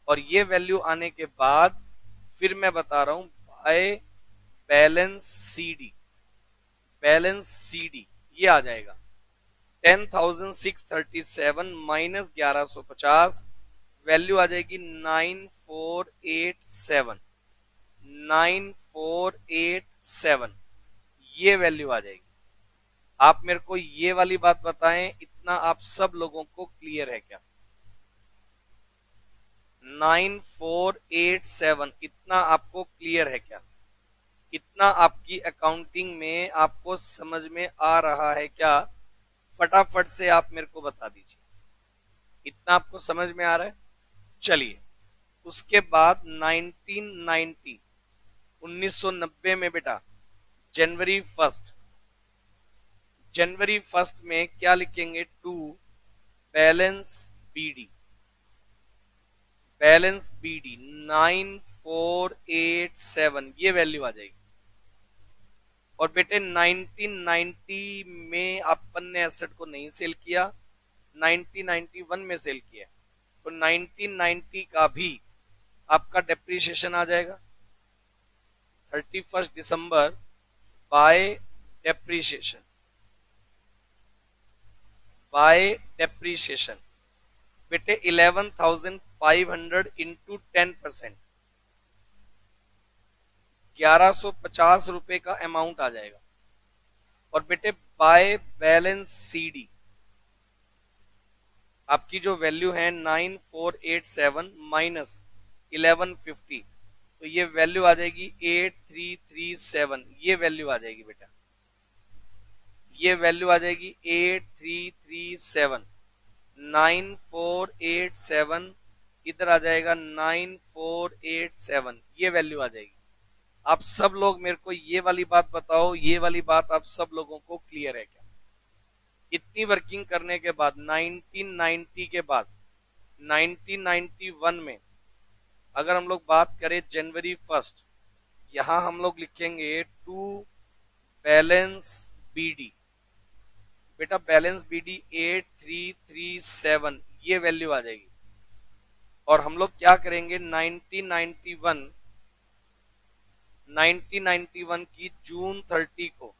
और ये वैल्यू आने के बाद फिर मैं बता रहा हूं by balance CD, balance CD ये आ जाएगा 10,637 माइनस 1150, वैल्यू आ जाएगी 9487, 9487, ये वैल्यू आ जाएगी। आप मेरे को ये वाली बात बताएं, इतना आप सब लोगों को क्लियर है क्या? 9487 इतना आपको क्लियर है क्या? इतना आपकी अकाउंटिंग में आपको समझ में आ रहा है क्या? फटाफट से आप मेरे को बता दीजिए, इतना आपको समझ में आ रहा है? चलिए, उसके बाद 1990 1990 में बेटा जनवरी 1, जनवरी 1 में क्या लिखेंगे? To balance BD, balance BD 9487, ये वैल्यू आ जाएगी। और बेटे 1990 में अपन ने एसेट को नहीं सेल किया, 1991 में सेल किया, तो 1990 का भी आपका डेप्रीशिएशन आ जाएगा 31 दिसंबर बाय डेप्रीशिएशन, बाय डेप्रीशिएशन बेटे 11,500 इंटू 10%, 1150 रुपए का अमाउंट आ जाएगा। और बेटे बाय बैलेंस सीडी आपकी जो वैल्यू है 9487 माइनस 1150, तो ये वैल्यू आ जाएगी 8337, ये वैल्यू आ जाएगी बेटा, ये वैल्यू आ जाएगी 8337, 9487 इधर आ जाएगा 9487, ये वैल्यू आ जाएगी। आप सब लोग मेरे को ये वाली बात बताओ, ये वाली बात आप सब लोगों को क्लियर है क्या? इतनी वर्किंग करने के बाद 1990 के बाद 1991 में अगर हम लोग बात करें जनवरी 1, यहां हम लोग लिखेंगे टू बैलेंस बीडी, बेटा बैलेंस बीडी 8337, ये वैल्यू आ जाएगी। और हम लोग क्या करेंगे 1991 की जून 30 को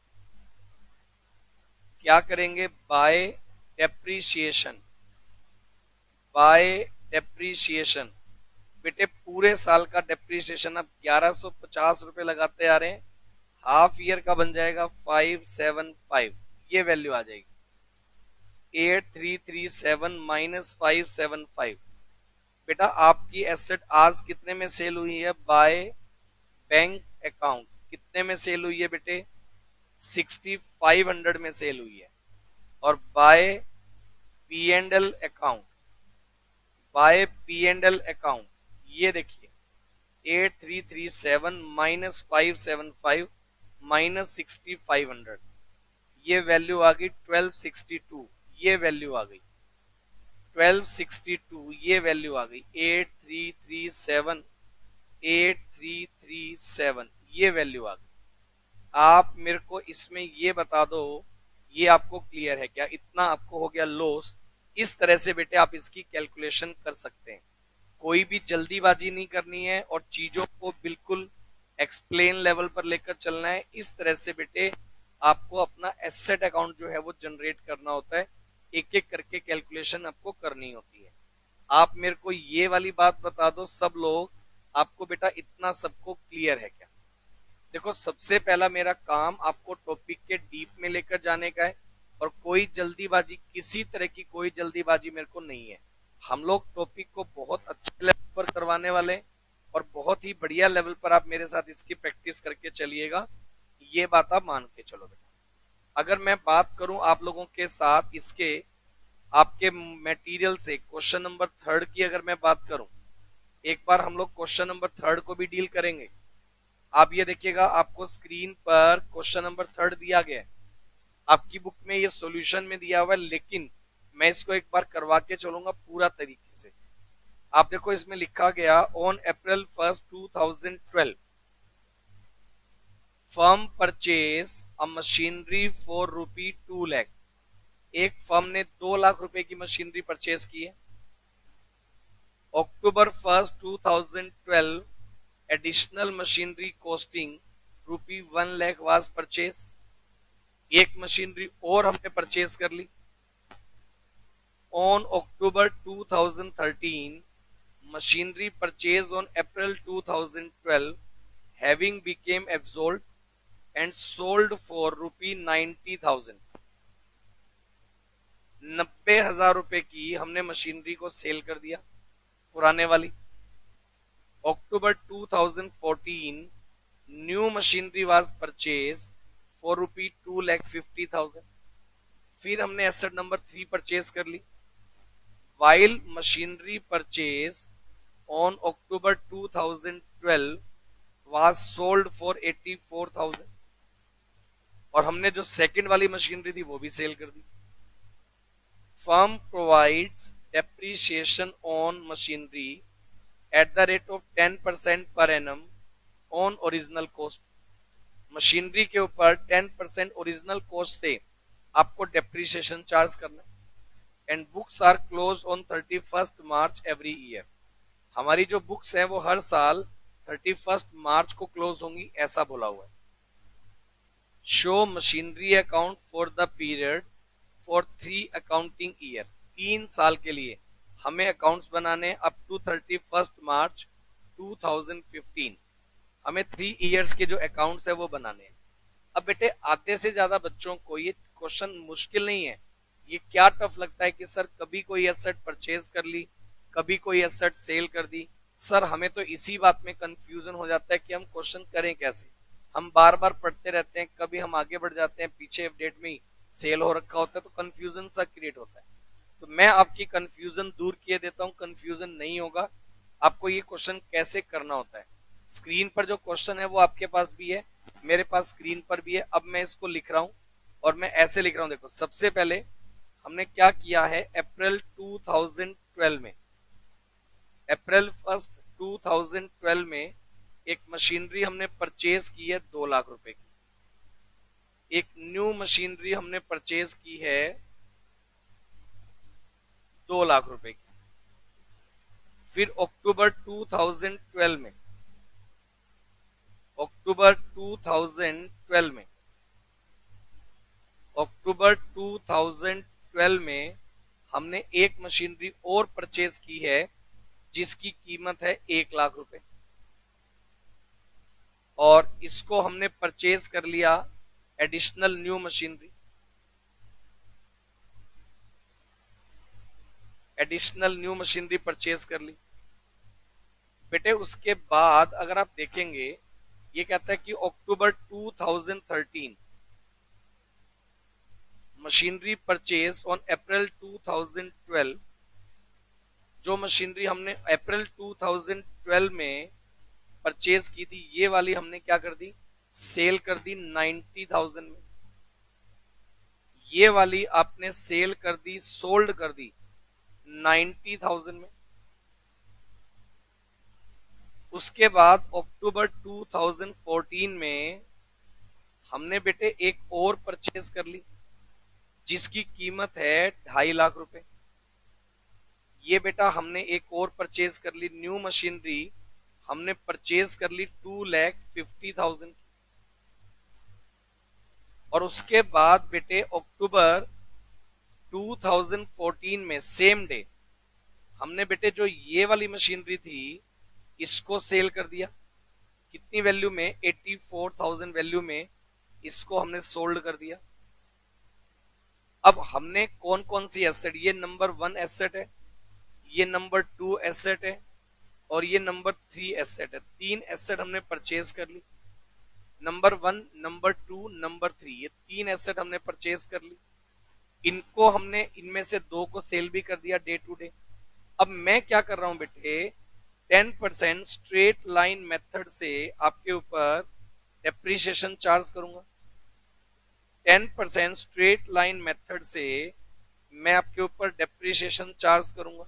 क्या करेंगे? बाय डेप्रीशिएशन, बाय डेप्रीशिएशन बेटे पूरे साल का डेप्रीशिएशन अब 1150 रुपए लगाते आ रहे हैं, हाफ ईयर का बन जाएगा 575, ये वैल्यू आ जाएगी 8337 माइनस 575। बेटा आपकी एसेट आज कितने में सेल हुई है? बाय बैंक अकाउंट कितने में सेल हुई है बेटे? 6500 में सेल हुई है। और bye P and L account, by P and L account ये देखिए 8337 माइनस 575 माइनस 6500, ये वैल्यू आ गई 1262, ये वैल्यू आ गई 1262, ये वैल्यू आ गई 8337 8337, ये वैल्यू आ गई। आप मेरे को इसमें ये बता दो, ये आपको क्लियर है क्या? इतना आपको हो गया लॉस। इस तरह से बेटे आप इसकी कैलकुलेशन कर सकते हैं, कोई भी जल्दीबाजी नहीं करनी है और चीजों को बिल्कुल एक्सप्लेन लेवल पर लेकर चलना है। इस तरह से बेटे आपको अपना एसेट अकाउंट जो है वो जनरेट करना होता है, एक एक करके कैलकुलेशन आपको करनी होती है। आप मेरे को ये वाली बात बता दो सब लोग, आपको बेटा इतना सबको क्लियर है क्या? देखो सबसे पहला मेरा काम आपको टॉपिक के डीप में लेकर जाने का है, और कोई जल्दीबाजी, किसी तरह की कोई जल्दीबाजी मेरे को नहीं है। हम लोग टॉपिक को बहुत अच्छे लेवल पर करवाने वाले हैं, और बहुत ही बढ़िया लेवल पर आप मेरे साथ इसकी प्रैक्टिस करके चलिएगा, ये बात आप मान के चलो बेटा। अगर मैं बात करूं आप लोगों के साथ इसके आपके मटेरियल से क्वेश्चन नंबर 3 की अगर मैं बात करूं, एक बार हम लोग क्वेश्चन नंबर 3 को भी डील करेंगे। आप ये देखिएगा, आपको स्क्रीन पर क्वेश्चन नंबर 3 दिया गया है, आपकी बुक में ये सॉल्यूशन में दिया हुआ है, लेकिन मैं इसको एक बार करवा के चलूंगा पूरा तरीके से। आप देखो इसमें लिखा गया, on April 1, 2012 firm purchase a machinery for ₹2 lakh. एक फर्म ने 2 लाख रुपए की मशीनरी परचेज की है। October 1, 2012 additional machinery costing ₹1 lakh was purchase. एक मशीनरी और हमने परचेज कर ली। On October 2013 machinery purchase on April 2012 having become obsolete and sold for ₹90,000। 90,000 रुपए की हमने मशीनरी को सेल कर दिया, पुराने वाली। October 2014 new machinery was purchase for ₹2,50,000। फिर हमने एसेट नंबर 3 परचेज कर ली। While machinery purchase on October 2012 was sold for 84,000, और हमने जो सेकंड वाली मशीनरी थी वो भी सेल कर दी। Firm provides depreciation on machinery at the rate of 10% पर annum on original cost. Machinery के ऊपर 10% ओरिजिनल कॉस्ट से आपको डेप्रीशिएशन चार्ज करना है। And books are close on 31 March every year. हमारी जो बुक्स हैं वो हर साल 31 मार्च को क्लोज होंगी, ऐसा बोला हुआ है। Show machinery account for the period for 3 accounting year. 3 साल के लिए हमें अकाउंट्स बनाने अप टू 31 मार्च 2015। हमें 3 इयर्स के जो अकाउंट्स है वो बनाने हैं। अब बेटे आधे से ज्यादा बच्चों को ये क्वेश्चन मुश्किल नहीं है, ये क्या टफ लगता है कि सर कभी कोई एसेट परचेज कर ली, कभी कोई एसेट सेल कर दी। सर हमें तो इसी बात में कंफ्यूजन हो जाता है कि हम क्वेश्चन करें कैसे। हम बार बार पढ़ते रहते हैं, कभी हम आगे बढ़ जाते हैं, पीछे अपडेट में ही सेल हो रखा होता है, तो कंफ्यूजन सा क्रिएट होता है। तो मैं आपकी कंफ्यूजन दूर किए देता हूं, कंफ्यूजन नहीं होगा। आपको ये क्वेश्चन कैसे करना होता है, स्क्रीन पर जो क्वेश्चन है वो आपके पास भी है, मेरे पास स्क्रीन पर भी है। अब मैं इसको लिख रहा हूं, और मैं ऐसे लिख रहा हूं। देखो सबसे पहले हमने क्या किया है, अप्रैल 2012 में, April 1, 2012 में एक मशीनरी हमने परचेज की है 2 लाख रुपए की। एक न्यू मशीनरी हमने परचेज की है 2 लाख रुपए की। फिर अक्टूबर 2012 में, अक्टूबर 2012 में, अक्टूबर 2012 में हमने एक मशीनरी और परचेज की है जिसकी कीमत है 1 लाख रुपए, और इसको हमने परचेज कर लिया additional new machinery. Additional new machinery purchase कर ली बेटे। उसके बाद अगर आप देखेंगे, ये कहता है कि अक्टूबर 2013 मशीनरी परचेज ऑन April 2012। जो मशीनरी हमने अप्रैल 2012 में परचेज की थी, ये वाली हमने क्या कर दी, सेल कर दी 90,000 में। ये वाली आपने सेल कर दी, सोल्ड कर दी 90,000 में। उसके बाद अक्टूबर 2014 में हमने बेटे एक और परचेज कर ली जिसकी कीमत है 2.5 लाख रुपए। ये बेटा हमने एक और परचेज कर ली न्यू मशीनरी, हमने परचेज कर ली 2,50,000 और उसके बाद बेटे अक्टूबर 2014 में सेम डे हमने बेटे जो ये वाली मशीनरी थी इसको सेल कर दिया। कितनी वैल्यू में? 84,000 वैल्यू में इसको हमने सोल्ड कर दिया। अब हमने कौन कौन सी एसेट, ये नंबर 1 एसेट है, ये नंबर 2 एसेट है और ये नंबर 3 एसेट है। 3 एसेट हमने परचेज कर ली, नंबर 1, नंबर 2, नंबर 3, ये 3 एसेट हमने परचेज कर ली। इनको हमने इनमें से 2 को सेल भी कर दिया डे टू डे। अब मैं क्या कर रहा हूं बेटे, 10% स्ट्रेट लाइन मेथड से आपके ऊपर डेप्रीशिएशन चार्ज करूंगा। 10% स्ट्रेट लाइन मेथड से मैं आपके ऊपर डेप्रीशिएशन चार्ज करूंगा।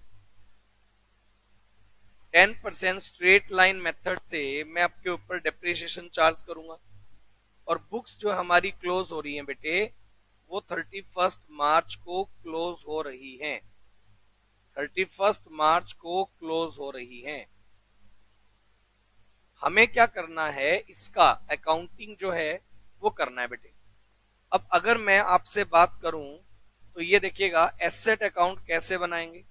10% स्ट्रेट लाइन मेथड से मैं आपके ऊपर डेप्रीशिएशन चार्ज करूंगा। और बुक्स जो हमारी क्लोज हो रही हैं बेटे वो 31 मार्च को क्लोज हो रही हैं। 31 मार्च को क्लोज हो रही हैं। हमें क्या करना है, इसका अकाउंटिंग जो है वो करना है बेटे। अब अगर मैं आपसे बात करूं तो ये देखिएगा एसेट अकाउंट कैसे बनाएंगे।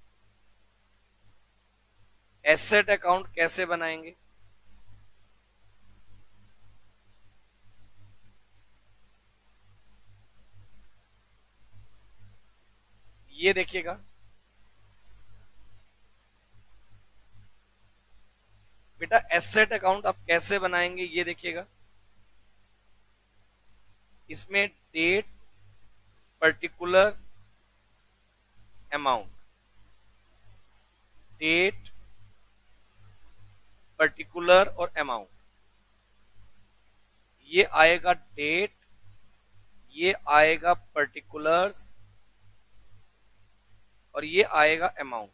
एसेट अकाउंट कैसे बनाएंगे, ये देखिएगा बेटा। एसेट अकाउंट आप कैसे बनाएंगे ये देखिएगा। इसमें date, particular, amount, date, particular और अमाउंट, ये आएगा डेट, ये आएगा पर्टिकुलर्स और ये आएगा अमाउंट।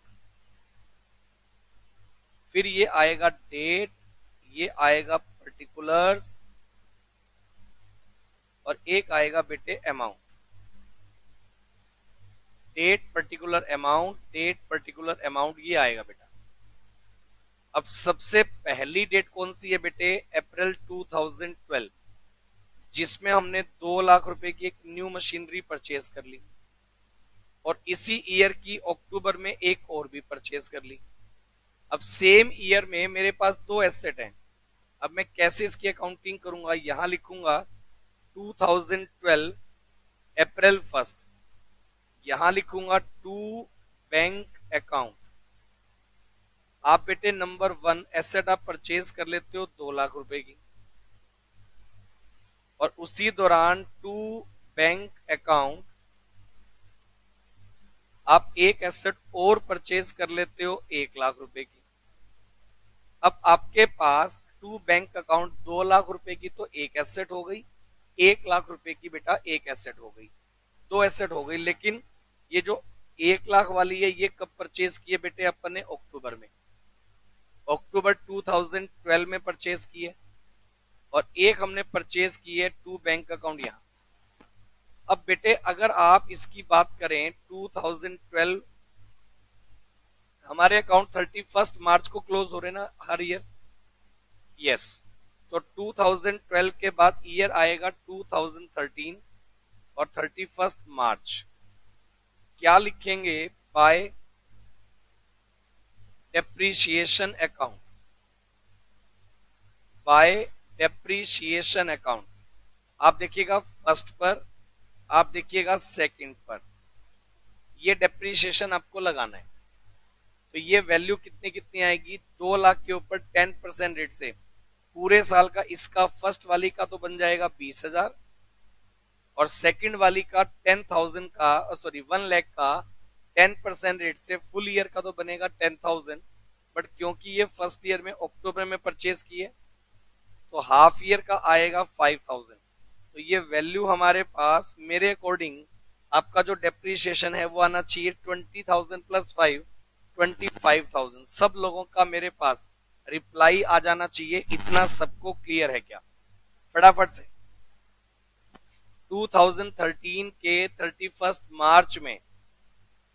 फिर ये आएगा डेट, ये आएगा पर्टिकुलर्स और एक आएगा बेटे amount. Date, particular, amount, date, particular, amount, ये आएगा बेटा। अब सबसे पहली डेट कौन सी है बेटे? अप्रैल 2012, जिसमें हमने 2 लाख रुपए की एक न्यू मशीनरी परचेज कर ली और इसी ईयर की अक्टूबर में एक और भी परचेज कर ली। अब सेम ईयर में मेरे पास 2 एसेट हैं। अब मैं कैसे इसकी अकाउंटिंग करूंगा, यहां लिखूंगा 2012 अप्रैल 1, यहां लिखूंगा टू बैंक अकाउंट। आप बेटे नंबर 1 एसेट आप परचेज कर लेते हो 2 लाख रुपए की और उसी दौरान टू बैंक अकाउंट आप एक एसेट और परचेज कर लेते हो 1 लाख रुपए की। अब आपके पास टू बैंक अकाउंट 2 लाख रुपए की तो एक एसेट हो गई, 1 लाख रुपए की बेटा एक एसेट हो गई, 2 एसेट हो गई। लेकिन ये जो 1 लाख वाली है ये कब परचेज की है बेटे अपन ने? अक्टूबर में, अक्टूबर 2012 में परचेज की है और एक हमने परचेज की है टू बैंक अकाउंट यहां। अब बेटे अगर आप इसकी बात करें 2012, हमारे अकाउंट 31 मार्च को क्लोज हो रहे ना हर ईयर, यस। तो 2012 के बाद ईयर आएगा 2013 और 31 मार्च। क्या लिखेंगे? By depreciation account, by depreciation account. आप देखिएगा फर्स्ट पर, आप देखिएगा सेकंड पर, ये डेप्रीशिएशन आपको लगाना है। तो ये वैल्यू कितनी कितनी आएगी? 2 लाख के ऊपर 10% रेट से पूरे साल का इसका फर्स्ट वाली का तो बन जाएगा 20,000 और सेकंड वाली का 10,000 का, सॉरी 1 लाख का 10% रेट से फुल ईयर का तो बनेगा 10,000। बट क्योंकि ये फर्स्ट ईयर में अक्टूबर में परचेज किए तो हाफ ईयर का आएगा 5,000। तो ये वैल्यू हमारे पास मेरे अकॉर्डिंग आपका जो डेप्रीशिएशन है वो आना चाहिए 20,000 प्लस 5, 25,000। सब लोगों का मेरे पास रिप्लाई आ जाना चाहिए। इतना सबको क्लियर है क्या? फटाफट से 2013 के 31 मार्च में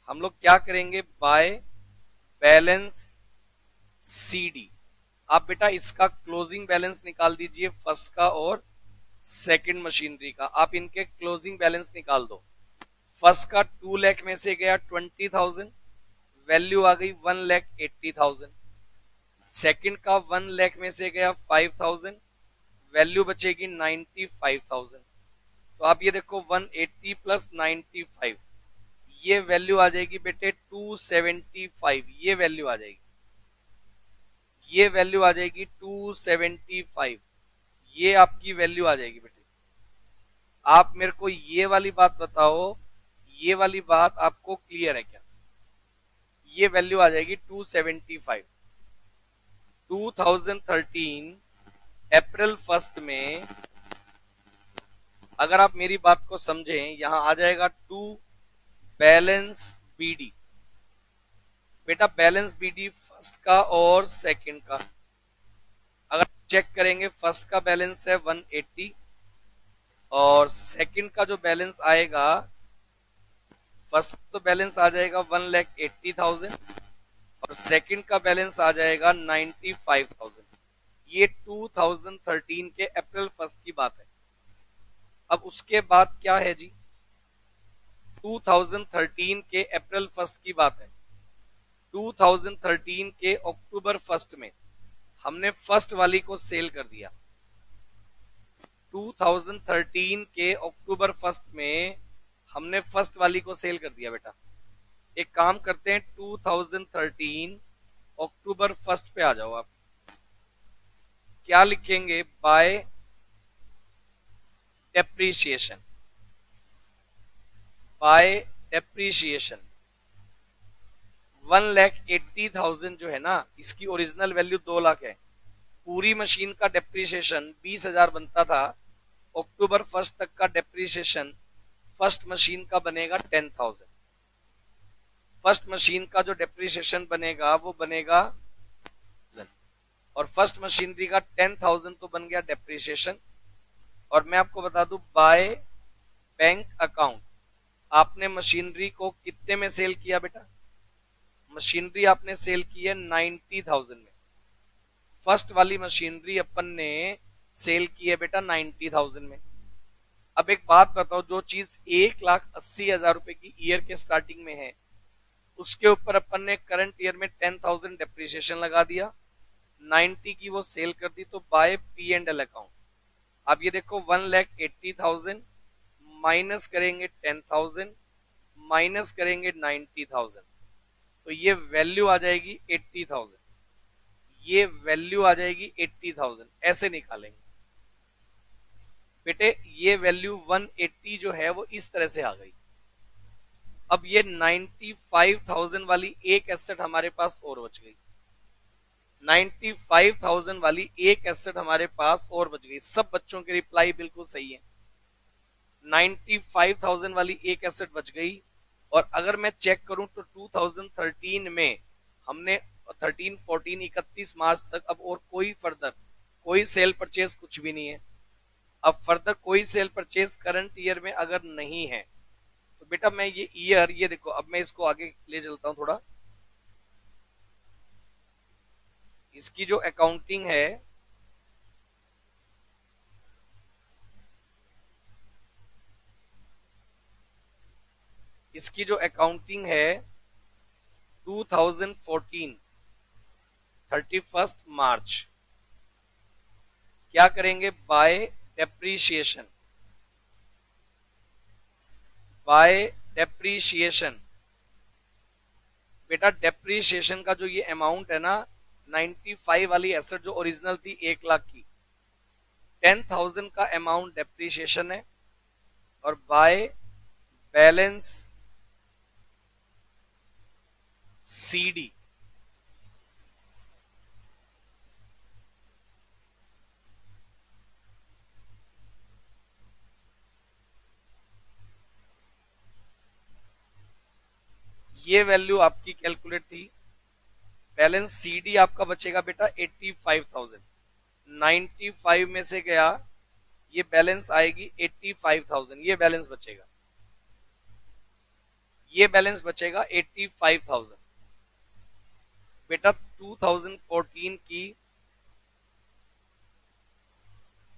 हम लोग क्या करेंगे? बाय बैलेंस सीडी, आप बेटा इसका क्लोजिंग बैलेंस निकाल दीजिए, फर्स्ट का और सेकंड मशीनरी का। आप इनके क्लोजिंग बैलेंस निकाल दो। फर्स्ट का 2 लाख में से गया 20,000, वैल्यू आ गई 1,80,000। सेकंड का 1 लाख में से गया 5,000, वैल्यू बचेगी 95,000। तो आप ये देखो 180 प्लस 95, ये वैल्यू आ जाएगी बेटे 275। ये वैल्यू आ जाएगी, ये वैल्यू आ जाएगी 275। ये आपकी वैल्यू आ जाएगी बेटे। आप मेरे को ये वाली बात बताओ, ये वाली बात आपको क्लियर है क्या? ये वैल्यू आ जाएगी 275। 2013 अप्रैल 1 में अगर आप मेरी बात को समझें, यहां आ जाएगा टू बैलेंस बीडी। बेटा बैलेंस बीडी फर्स्ट का और सेकंड का अगर चेक करेंगे, फर्स्ट का बैलेंस है 180 और सेकंड का जो बैलेंस आएगा, फर्स्ट तो बैलेंस आ जाएगा 1,80,000 और सेकंड का बैलेंस आ जाएगा 95,000। ये 2013 के अप्रैल 1 की बात है। अब उसके बाद क्या है जी? 2013 के अप्रैल 1 की बात है। 2013 के अक्टूबर 1 में हमने फर्स्ट वाली को सेल कर दिया। 2013 के अक्टूबर 1 में हमने फर्स्ट वाली को सेल कर दिया बेटा। एक काम करते हैं, 2013 अक्टूबर 1 पे आ जाओ आप। क्या लिखेंगे? By depreciation. बाय डेप्रीशिएशन 1,80,000 जो है ना, इसकी ओरिजिनल वैल्यू 2 लाख है। पूरी मशीन का डेप्रीशिएशन 20,000 बनता था। अक्टूबर 1 तक का डेप्रीशिएशन फर्स्ट मशीन का बनेगा 10,000। फर्स्ट मशीन का जो डेप्रीशिएशन बनेगा वो बनेगा, और फर्स्ट मशीनरी का 10,000 तो बन गया डेप्रीशिएशन। और मैं आपको बता दूं, बाय बैंक अकाउंट आपने मशीनरी को कितने में सेल किया बेटा? मशीनरी आपने सेल की है 90,000 में। फर्स्ट वाली मशीनरी अपन ने सेल की है बेटा 90,000 में। अब एक बात बताओ, जो चीज 1,80,000 रुपए की ईयर के स्टार्टिंग में है, उसके ऊपर अपन ने करंट ईयर में 10,000 डेप्रिसिएशन लगा दिया, 90 की वो सेल कर दी। तो bye P and L account आप ये देखो 1,80,000 माइनस करेंगे 10,000 माइनस करेंगे 90,000, तो ये वैल्यू आ जाएगी 80,000। ये वैल्यू आ जाएगी 80,000। ऐसे निकालेंगे बेटे। ये वैल्यू 180 जो है वो इस तरह से आ गई। अब ये 95,000 वाली एक एसेट हमारे पास और बच गई। 95,000 वाली एक एसेट हमारे पास और बच गई। सब बच्चों की रिप्लाई बिल्कुल सही है। 95,000 वाली एक एसेट बच गई। और अगर मैं चेक करूं तो 2013 में हमने 13, 14, 31 मार्च तक अब और कोई फर्दर कोई सेल परचेज कुछ भी नहीं है। अब फर्दर कोई सेल परचेज करंट ईयर में अगर नहीं है तो बेटा मैं ये ईयर, ये देखो, अब मैं इसको आगे ले चलता हूं थोड़ा। इसकी जो अकाउंटिंग है, इसकी जो अकाउंटिंग है 2014 31 मार्च क्या करेंगे? By depreciation. बाय डेप्रीशिएशन बेटा, डेप्रीशिएशन का जो ये अमाउंट है ना, 95 वाली एसेट जो ओरिजिनल थी 1 लाख की, 10,000 का अमाउंट डेप्रीशिएशन है। और बाय बैलेंस सीडी ये वैल्यू आपकी कैलकुलेट थी। बैलेंस सीडी आपका बचेगा बेटा 85,000। 95 में से गया, ये बैलेंस आएगी 85,000। ये बैलेंस बचेगा, ये बैलेंस बचेगा 85,000 बेटा। 2014 की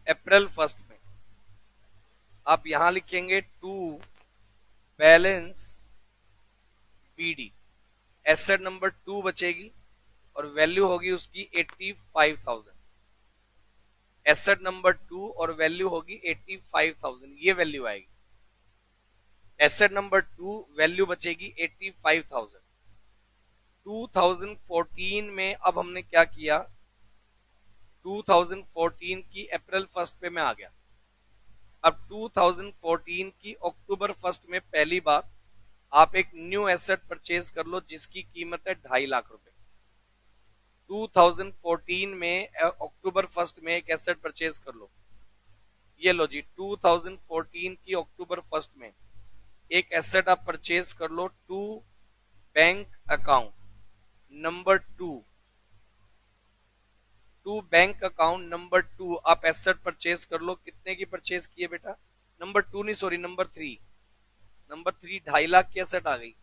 अप्रैल 1 में आप यहां लिखेंगे to balance BD, asset number 2 बचेगी और वैल्यू होगी उसकी 85,000। एसेट नंबर 2 और वैल्यू होगी 85,000, ये वैल्यू आएगी। एसेट नंबर 2 वैल्यू बचेगी 85,000। 2014 में अब हमने क्या किया, 2014 की अप्रैल 1 पे मैं आ गया। अब 2014 की अक्टूबर 1 में पहली बात आप एक न्यू एसेट परचेज कर लो जिसकी कीमत है 2.5 लाख रुपए। 2014 में अक्टूबर 1 में एक एसेट परचेज कर लो, ये लो जी 2014 की अक्टूबर 1 में एक एसेट आप परचेज कर लो, to bank account number 2, to bank account number 2 आप एसेट परचेज कर लो। कितने की परचेज की है बेटा, नंबर 2 नहीं सॉरी नंबर 3, नंबर 3 2.5 लाख की एसेट आ गई।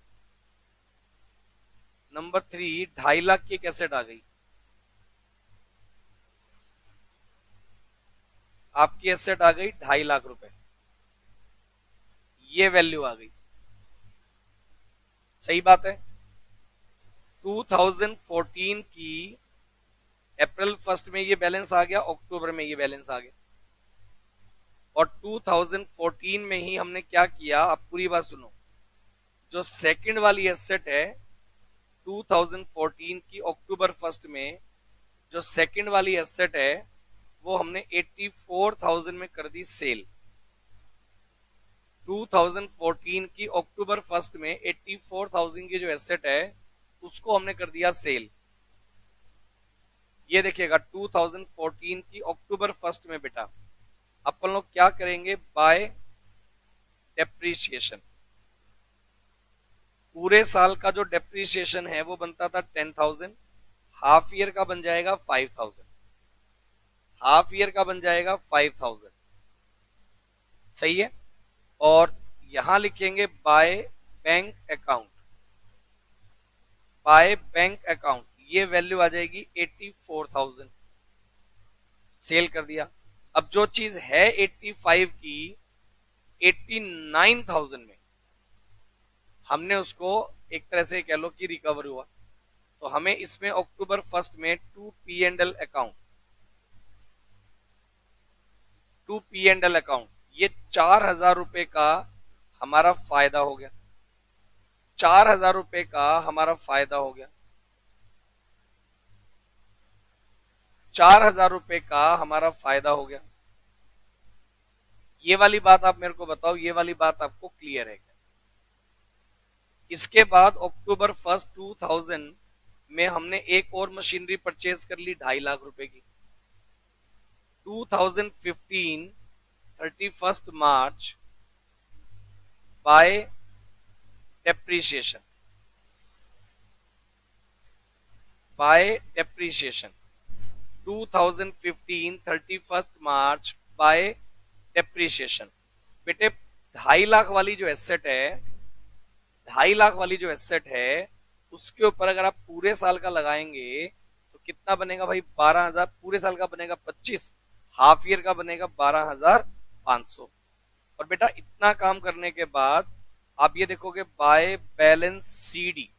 नंबर 3 2.5 लाख की एक एसेट आ गई। आपकी एसेट आ गई 2.5 लाख रुपए, ये वैल्यू आ गई। सही बात है। 2014 की अप्रैल 1 में ये बैलेंस आ गया, अक्टूबर में ये बैलेंस आ गया। और 2014 में ही हमने क्या किया, आप पूरी बात सुनो। जो सेकंड वाली एसेट है 2014 की अक्टूबर 1 में, जो सेकंड वाली एसेट है वो हमने 84,000 में कर दी सेल। 2014 की अक्टूबर 1 में 84,000 की जो एसेट है उसको हमने कर दिया सेल। ये देखिएगा 2014 की अक्टूबर 1 में बेटा अपन लोग क्या करेंगे, बाय डेप्रीशिएशन। पूरे साल का जो डेप्रीशिएशन है वो बनता था 10,000, हाफ ईयर का बन जाएगा 5,000, हाफ ईयर का बन जाएगा 5,000। सही है। और यहां लिखेंगे by bank account, by bank account ये वैल्यू आ जाएगी 84,000, सेल कर दिया। अब जो चीज है 85 की 89,000 में हमने उसको एक तरह से कह लो कि रिकवर हुआ। तो हमें इसमें अक्टूबर 1 में to P and L account, to P and L account ये 4,000 रुपए का हमारा फायदा हो गया, 4,000 रुपए का हमारा फायदा हो गया, 4,000 रुपए का हमारा फायदा हो गया। ये वाली बात आप मेरे को बताओ, ये वाली बात आपको क्लियर है क्या? इसके बाद अक्टूबर 1 2000 में हमने एक और मशीनरी परचेज कर ली 2.5 लाख रुपए की। 2015 31 मार्च bye depreciation, by depreciation 2015 31 March bye depreciation. बेटे 2.5 लाख वाली जो एसेट है, 2.5 लाख वाली जो एसेट है उसके ऊपर अगर आप पूरे साल का लगाएंगे तो कितना बनेगा भाई, 12,000। पूरे साल का बनेगा 25, हाफ ईयर का बनेगा 12,500। और बेटा इतना काम करने के बाद आप ये देखोगे बाय बैलेंस सीडी,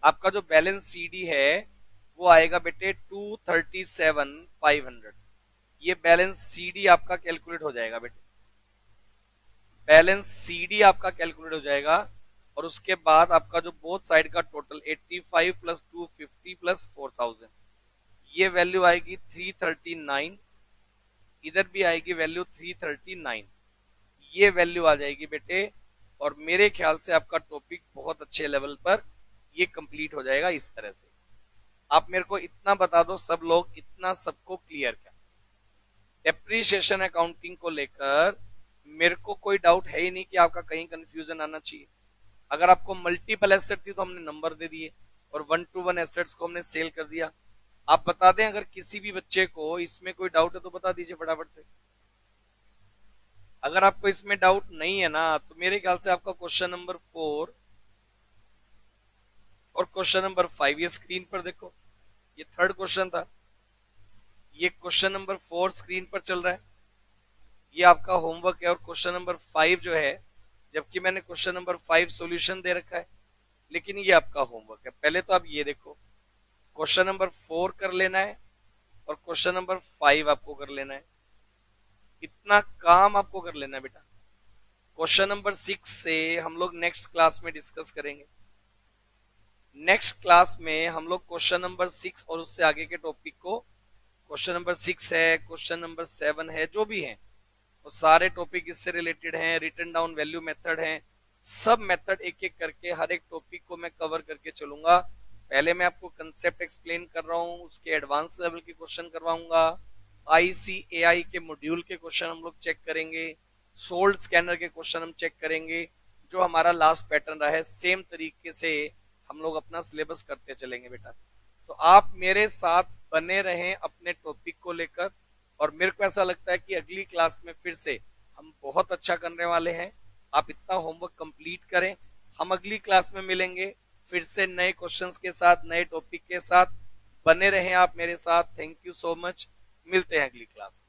आपका जो बैलेंस सीडी है वो आएगा बेटे 237,500। ये बैलेंस सीडी आपका कैलकुलेट हो जाएगा बेटे, बैलेंस सीडी आपका कैलकुलेट हो जाएगा। और उसके बाद आपका जो बोथ साइड का टोटल 85 प्लस 250 प्लस 4,000 ये वैल्यू आएगी 339, इधर भी आएगी वैल्यू 339, ये वैल्यू आ जाएगी बेटे। और मेरे ख्याल से आपका टॉपिक बहुत अच्छे लेवल पर ये कंप्लीट हो जाएगा इस तरह से। आप मेरे को इतना बता दो सब लोग, इतना सबको क्लियर क्या? डेप्रीशिएशन अकाउंटिंग को लेकर मेरे को कोई डाउट है ही नहीं कि आपका कहीं कंफ्यूजन आना चाहिए। अगर आपको मल्टीपल एसेट थी तो हमने नंबर दे दिए और 1 to 1 एसेट्स को हमने सेल कर दिया। आप बता दें अगर किसी भी बच्चे को इसमें कोई डाउट है तो बता दीजिए फटाफट से। अगर आपको इसमें डाउट नहीं है ना तो मेरे ख्याल से आपका क्वेश्चन नंबर 4 और क्वेश्चन नंबर 5 ये स्क्रीन पर देखो, ये थर्ड क्वेश्चन था, ये क्वेश्चन नंबर 4 स्क्रीन पर चल रहा है। ये आपका होमवर्क है और क्वेश्चन नंबर 5 जो है, जबकि मैंने क्वेश्चन नंबर 5 सॉल्यूशन दे रखा है, लेकिन ये आपका होमवर्क है। पहले तो आप ये देखो, क्वेश्चन नंबर 4 कर लेना है और क्वेश्चन नंबर 5 आपको कर लेना है। इतना काम आपको कर लेना है बेटा। क्वेश्चन नंबर 6 से हम लोग नेक्स्ट क्लास में डिस्कस करेंगे। नेक्स्ट क्लास में हम लोग क्वेश्चन नंबर 6 और उससे आगे के टॉपिक को, क्वेश्चन नंबर 6 है, क्वेश्चन नंबर 7 है, जो भी है वो सारे टॉपिक इससे रिलेटेड हैं, रिटन डाउन वैल्यू मेथड हैं, सब मेथड एक एक करके हर एक टॉपिक को मैं कवर करके चलूंगा। पहले मैं आपको कंसेप्ट एक्सप्लेन कर रहा हूँ, उसके एडवांस लेवल के क्वेश्चन करवाऊंगा, आईसीएआई के मॉड्यूल के क्वेश्चन हम लोग चेक करेंगे, सोल्ड स्कैनर के क्वेश्चन हम चेक करेंगे। जो हमारा लास्ट पैटर्न रहा है सेम तरीके से हम लोग अपना सिलेबस करते चलेंगे बेटा। तो आप मेरे साथ बने रहें अपने टॉपिक को लेकर, और मेरे को ऐसा लगता है कि अगली क्लास में फिर से हम बहुत अच्छा करने वाले हैं। आप इतना होमवर्क कंप्लीट करें, हम अगली क्लास में मिलेंगे फिर से नए क्वेश्चंस के साथ, नए टॉपिक के साथ। बने रहें आप मेरे साथ। थैंक यू सो मच, मिलते हैं अगली क्लास।